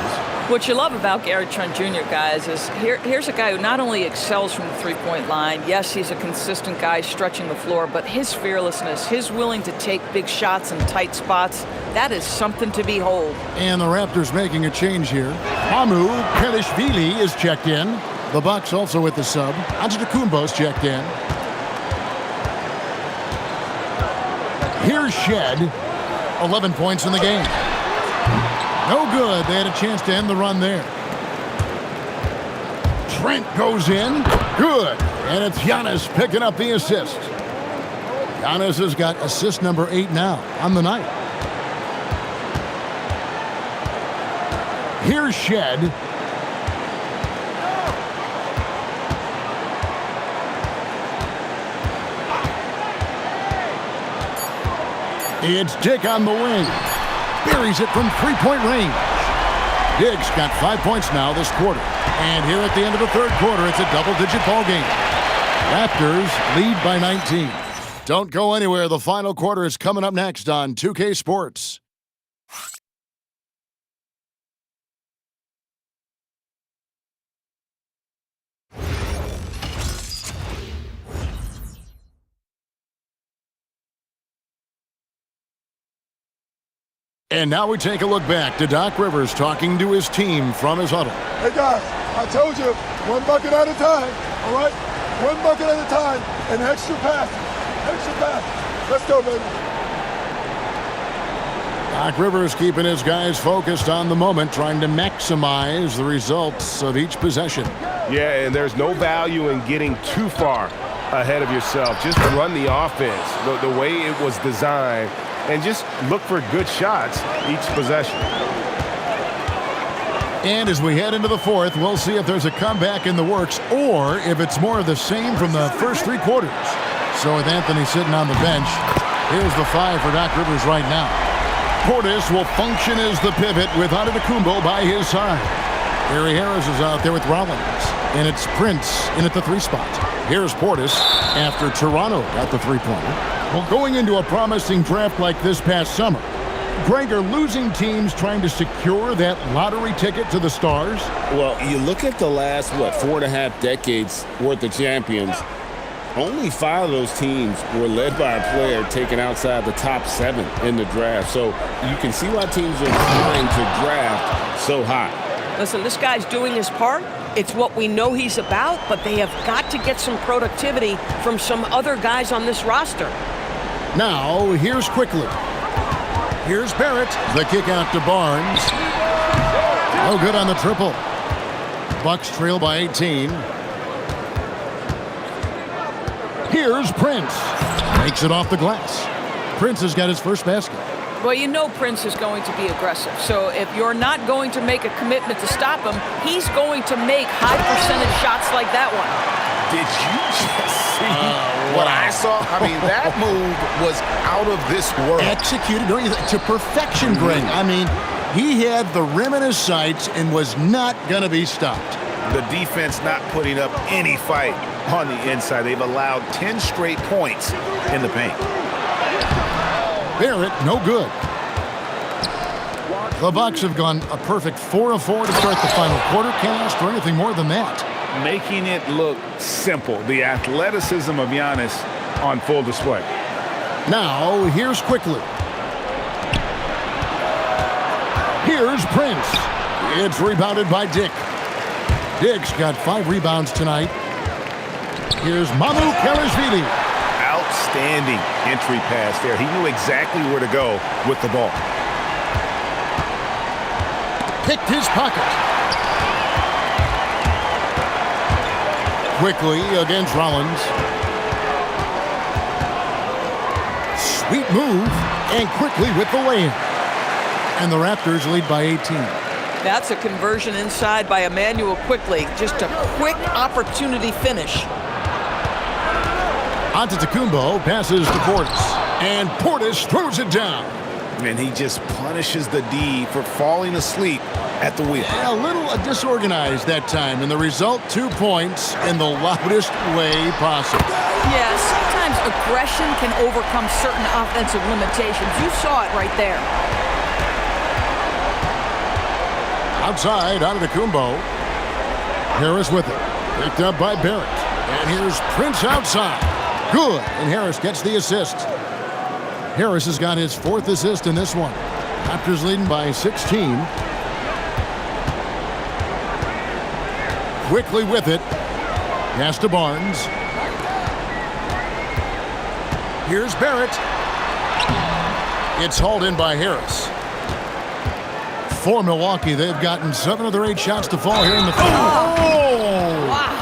What you love about Gary Trent Jr., guys, is here's a guy who not only excels from the three-point line. Yes, he's a consistent guy stretching the floor, but his fearlessness, his willing to take big shots in tight spots, that is something to behold. And the Raptors making a change here. Hamu Pelishvili is checked in. The Bucks also with the sub. Antetokounmpo's checked in. Here's Shed. 11 points in the game. No good. They had a chance to end the run there. Trent goes in. Good. And it's Giannis picking up the assist. Giannis has got assist number 8 now on the night. Here's Shed. It's Dick on the wing. Buries it from three-point range. Dick's got 5 points now this quarter. And here at the end of the third quarter, it's a double-digit ball game. Raptors lead by 19. Don't go anywhere. The final quarter is coming up next on 2K Sports. And now we take a look back to Doc Rivers talking to his team from his huddle. Hey, guys, I told you, one bucket at a time, all right? One bucket at a time, and extra pass. Extra pass. Let's go, baby. Doc Rivers keeping his guys focused on the moment, trying to maximize the results of each possession. Yeah, and there's no value in getting too far ahead of yourself. Just run the offense the way it was designed, and just look for good shots each possession. And as we head into the fourth, we'll see if there's a comeback in the works or if it's more of the same from the first three quarters. So with Anthony sitting on the bench, here's the five for Doc Rivers right now. Portis will function as the pivot with Antetokounmpo by his side. Gary Harris is out there with Rollins, and it's Prince in at the three spot. Here's Portis after Toronto got the three-pointer. Well, going into a promising draft like this past summer, Greg, are losing teams trying to secure that lottery ticket to the stars? Well, you look at the last, 4.5 decades worth of champions, only 5 of those teams were led by a player taken outside the top 7 in the draft. So you can see why teams are trying to draft so high. Listen, this guy's doing his part. It's what we know he's about, but they have got to get some productivity from some other guys on this roster. Now, here's Quickly. Here's Barrett. The kick out to Barnes. No good on the triple. Bucks trail by 18. Here's Prince. Makes it off the glass. Prince has got his first basket. Well, you know Prince is going to be aggressive. So if you're not going to make a commitment to stop him, he's going to make high-percentage shots like that one. Did you just see what I saw? I mean, that move was out of this world. Executed, don't you think, to perfection, Greg. I mean, he had the rim in his sights and was not going to be stopped. The defense not putting up any fight on the inside. They've allowed 10 straight points in the paint. Barrett, no good. The Bucks have gone a perfect 4 of 4 to start the final quarter. Can't ask for anything more than that. Making it look simple. The athleticism of Giannis on full display. Now, here's Quickly. Here's Prince. It's rebounded by Dick. Dick's got 5 rebounds tonight. Here's Mamu Kelishvili. Outstanding entry pass there. He knew exactly where to go with the ball. Picked his pocket. Quickly against Rollins. Sweet move, and Quickly with the lay-in. And the Raptors lead by 18. That's a conversion inside by Emmanuel Quickly. Just a quick opportunity finish. Antetokounmpo passes to Portis. And Portis throws it down. And he just punishes the D for falling asleep at the wheel. A little disorganized that time, and the result, 2 points in the loudest way possible. Yeah, sometimes aggression can overcome certain offensive limitations. You saw it right there. Outside, Antetokounmpo. Harris with it. Picked up by Barrett. And here's Prince outside. Good, and Harris gets the assist. Harris has got his 4th assist in this one. Raptors leading by 16. Quickly with it. Pass to Barnes. Here's Barrett. It's hauled in by Harris. For Milwaukee, they've gotten 7 of their 8 shots to fall here in the fourth. Oh! Wow.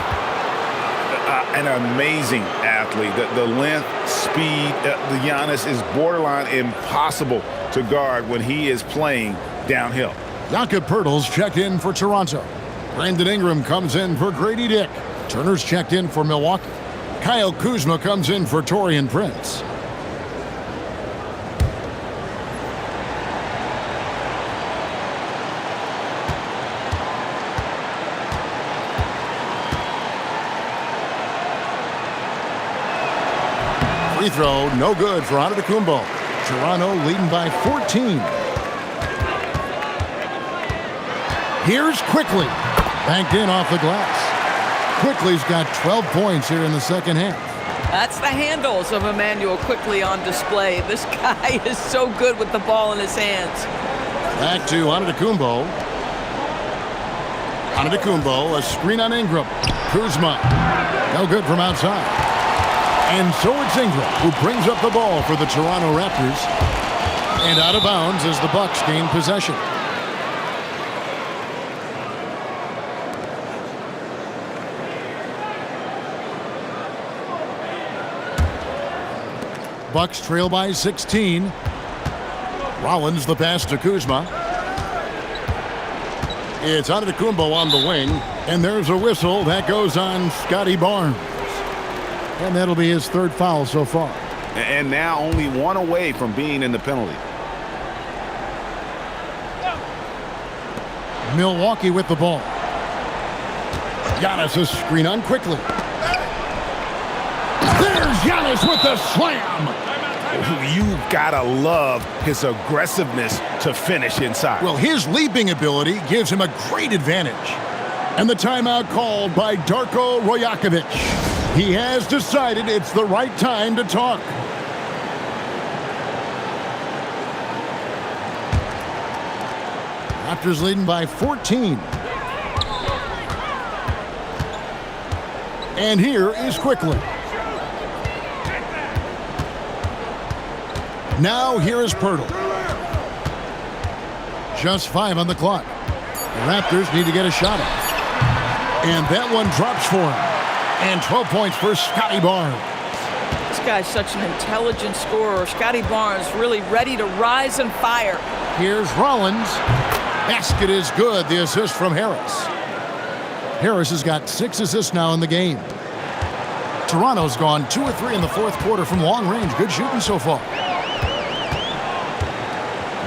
An amazing athlete. The length, speed, the Giannis is borderline impossible to guard when he is playing downhill. Jakob Poeltl's checked in for Toronto. Brandon Ingram comes in for Grady Dick. Turner's checked in for Milwaukee. Kyle Kuzma comes in for Taurean Prince. Free throw, no good for Antetokounmpo. Toronto leading by 14. Here's Quickly. Banked in off the glass. Quickly's got 12 points here in the second half. That's the handles of Emmanuel quickly on display. This guy is so good with the ball in his hands. Back to Antetokounmpo. Antetokounmpo, a screen on Ingram. Kuzma, no good from outside. And so it's Ingram who brings up the ball for the Toronto Raptors. And out of bounds as the Bucks gain possession. Bucks trail by 16. Rollins the pass to Kuzma. It's Antetokounmpo on the wing, and there's a whistle that goes on Scotty Barnes. And that'll be his third foul so far. And now only one away from being in the penalty. Milwaukee with the ball. Giannis is screen on quickly. There's Giannis with the slam. You've got to love his aggressiveness to finish inside. Well, his leaping ability gives him a great advantage. And the timeout called by Darko Rajakovic. He has decided it's the right time to talk. Raptors leading by 14. And here is quickly. Now here is Pirtle. Just 5 on the clock. The Raptors need to get a shot off. And that one drops for him. And 12 points for Scotty Barnes. This guy's such an intelligent scorer. Scotty Barnes really ready to rise and fire. Here's Rollins. Basket is good. The assist from Harris. Harris has got 6 assists now in the game. Toronto's gone 2 of 3 in the fourth quarter from long range. Good shooting so far.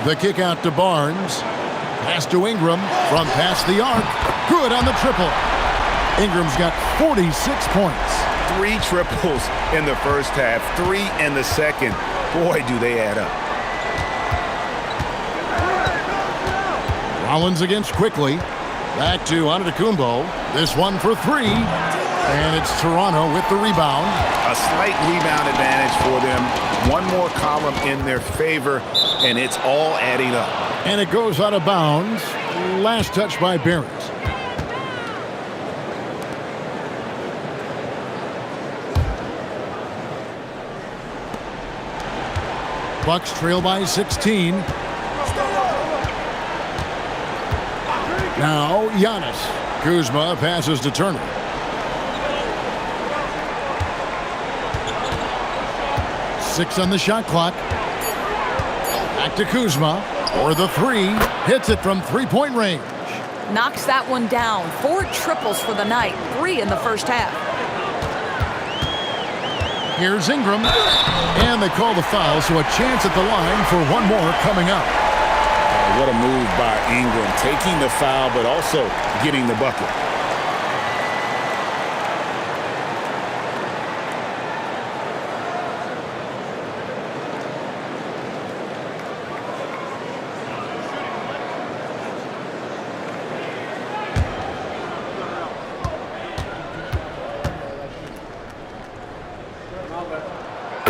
The kick out to Barnes. Pass to Ingram from past the arc. Good on the triple. Ingram's got 46 points. 3 triples in the first half, 3 in the second. Boy, do they add up. Rollins against quickly. Back to Antetokounmpo. This one for 3. And it's Toronto with the rebound. A slight rebound advantage for them. One more column in their favor, and it's all adding up. And it goes out of bounds. Last touch by Barrett. Bucks trail by 16. Now Giannis. Kuzma passes to Turner. Six on the shot clock. Back to Kuzma. For the 3. Hits it from three-point range. Knocks that one down. 4 triples for the night. 3 in the first half. Here's Ingram. And they call the foul, so a chance at the line for one more coming up. What a move by Ingram. Taking the foul, but also getting the bucket.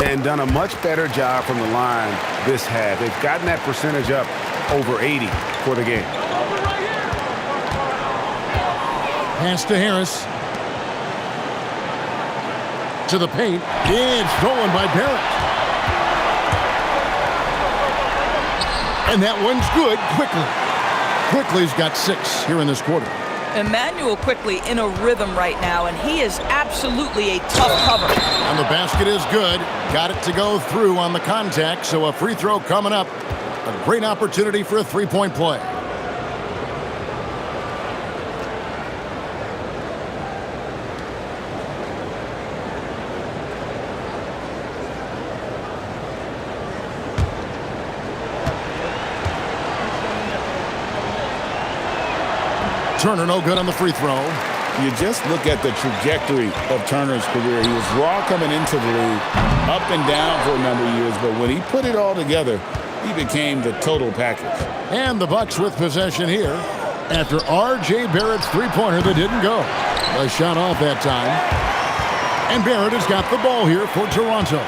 And done a much better job from the line this half. They've gotten that percentage up over 80 for the game. Pass to Harris. To the paint. And stolen by Barrett. And that one's good. Quickly's got 6 here in this quarter. Emmanuel quickly in a rhythm right now, and he is absolutely a tough cover. And the basket is good. Got it to go through on the contact, so a free throw coming up. A great opportunity for a three-point play. Turner no good on the free throw. You just look at the trajectory of Turner's career. He was raw coming into the league, up and down for a number of years, but when he put it all together, he became the total package. And the Bucks with possession here after R.J. Barrett's three-pointer that didn't go. A shot off that time. And Barrett has got the ball here for Toronto.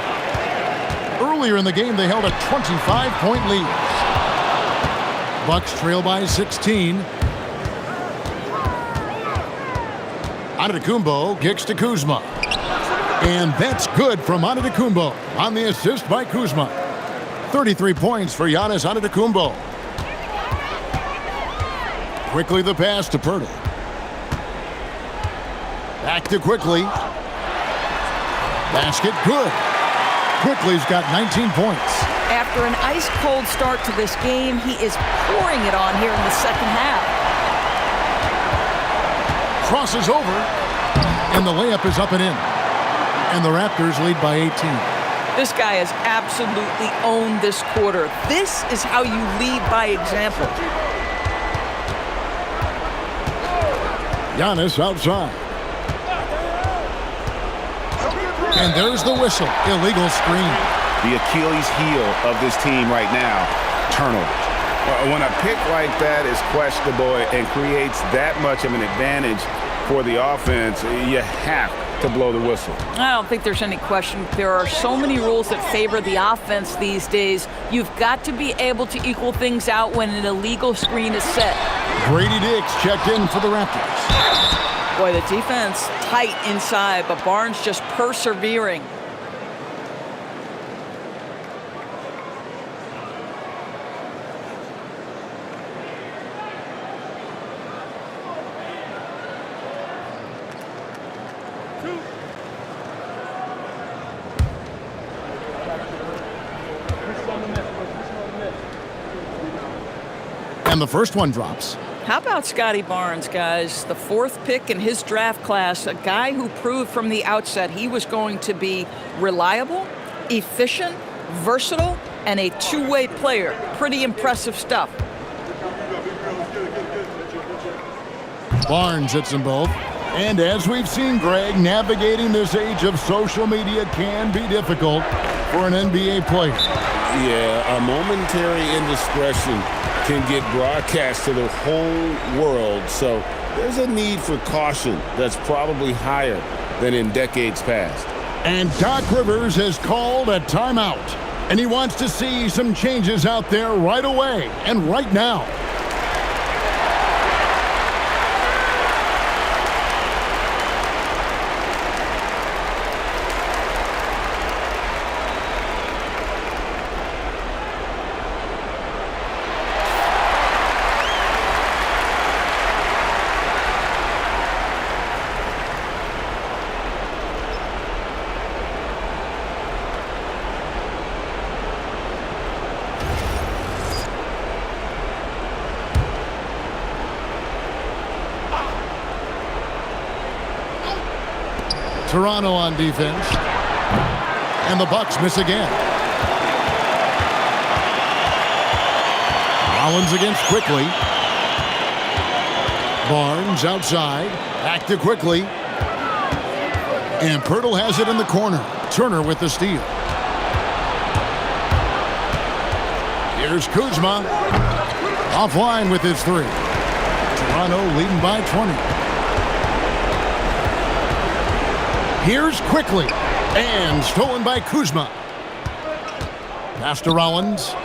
Earlier in the game, they held a 25-point lead. Bucks trail by 16. Antetokounmpo kicks to Kuzma. And that's good from Antetokounmpo on the assist by Kuzma. 33 points for Giannis Antetokounmpo. Quickly the pass to Pirtle. Back to Quickly. Basket good. Quickly's got 19 points. After an ice-cold start to this game, he is pouring it on here in the second half. Crosses over, and the layup is up and in. And the Raptors lead by 18. This guy has absolutely owned this quarter. This is how you lead by example. Giannis outside. And there's the whistle. Illegal screen. The Achilles heel of this team right now, turnovers. When a pick like that is questionable and creates that much of an advantage for the offense, you have to blow the whistle. I don't think there's any question. There are so many rules that favor the offense these days. You've got to be able to equal things out when an illegal screen is set. Grady Dix checked in for the Raptors. Boy, the defense tight inside, but Barnes just persevering. And the first one drops. How about Scotty Barnes, guys? The fourth pick in his draft class, a guy who proved from the outset he was going to be reliable, efficient, versatile, and a two-way player. Pretty impressive stuff. Barnes hits them both. And as we've seen, Greg, navigating this age of social media can be difficult for an NBA player. Yeah, a momentary indiscretion can get broadcast to the whole world, so there's a need for caution that's probably higher than in decades past. And Doc Rivers has called a timeout, and he wants to see some changes out there right away and right now. Toronto on defense. And the Bucks miss again. Rollins against Quickly. Barnes outside. Back to Quickly. And Pirtle has it in the corner. Turner with the steal. Here's Kuzma. Offline with his three. Toronto leading by 20. Here's Quickly, and stolen by Kuzma. Pass to Rollins.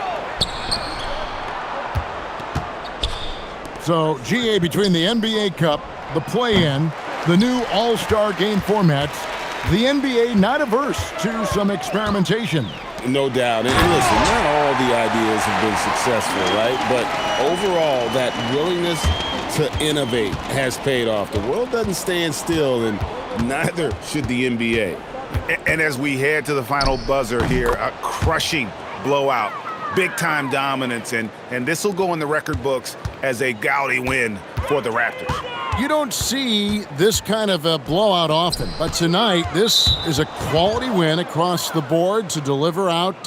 So, GA, between the NBA Cup, the play-in, the new All-Star game formats, the NBA not averse to some experimentation. No doubt. And listen, not all the ideas have been successful, right? But overall, that willingness to innovate has paid off. The world doesn't stand still, and neither should the NBA. And as we head to the final buzzer here, a crushing blowout, big-time dominance, and this will go in the record books as a gaudy win for the Raptors. You don't see this kind of a blowout often, but tonight this is a quality win across the board to deliver out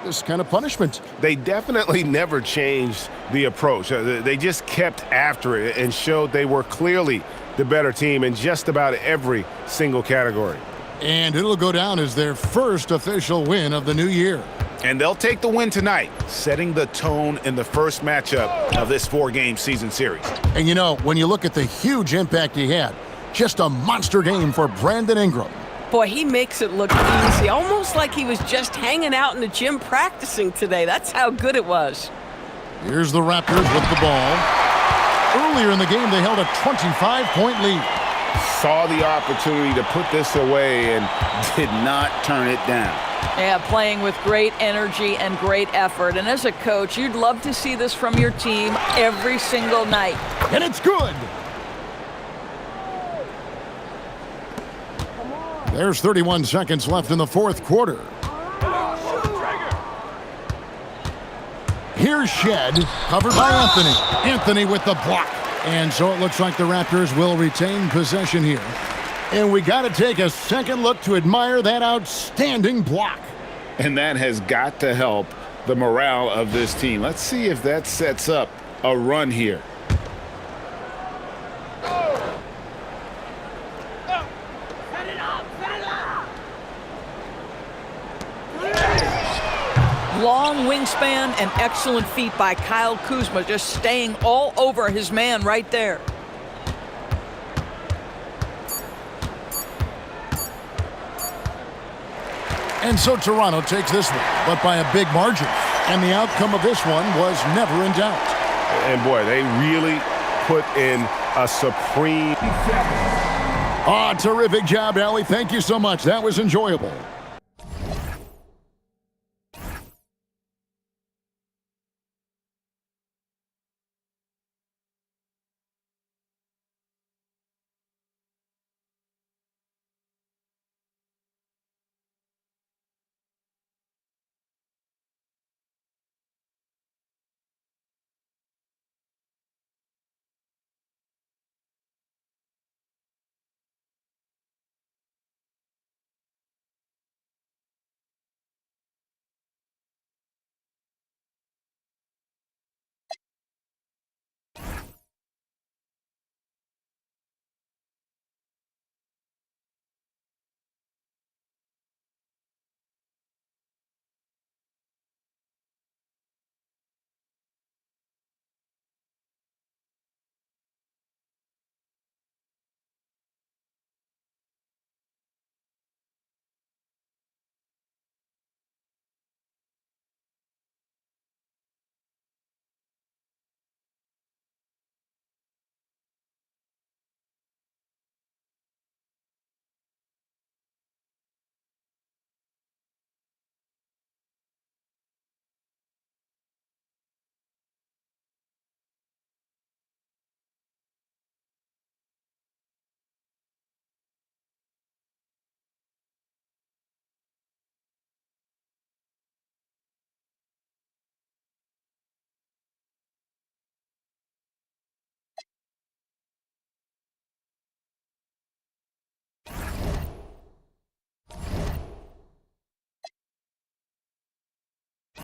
this kind of punishment. They definitely never changed the approach. They just kept after it and showed they were clearly the better team in just about every single category. And it'll go down as their first official win of the new year. And they'll take the win tonight, setting the tone in the first matchup of this four-game season series. And you know, when you look at the huge impact he had, just a monster game for Brandon Ingram. Boy, he makes it look easy, almost like he was just hanging out in the gym practicing today. That's how good it was. Here's the Raptors with the ball. Earlier in the game, they held a 25-point lead. Saw the opportunity to put this away and did not turn it down. Yeah, playing with great energy and great effort. And as a coach, you'd love to see this from your team every single night. And it's good. There's 31 seconds left in the fourth quarter. Here's Shed, covered by Anthony. Anthony with the block. And so it looks like the Raptors will retain possession here. And we got to take a second look to admire that outstanding block. And that has got to help the morale of this team. Let's see if that sets up a run here. Long wingspan and excellent feet by Kyle Kuzma, just staying all over his man right there. And so Toronto takes this one, but by a big margin. And the outcome of this one was never in doubt. And boy, they really put in a supreme. Terrific job, Allie. Thank you so much. That was enjoyable.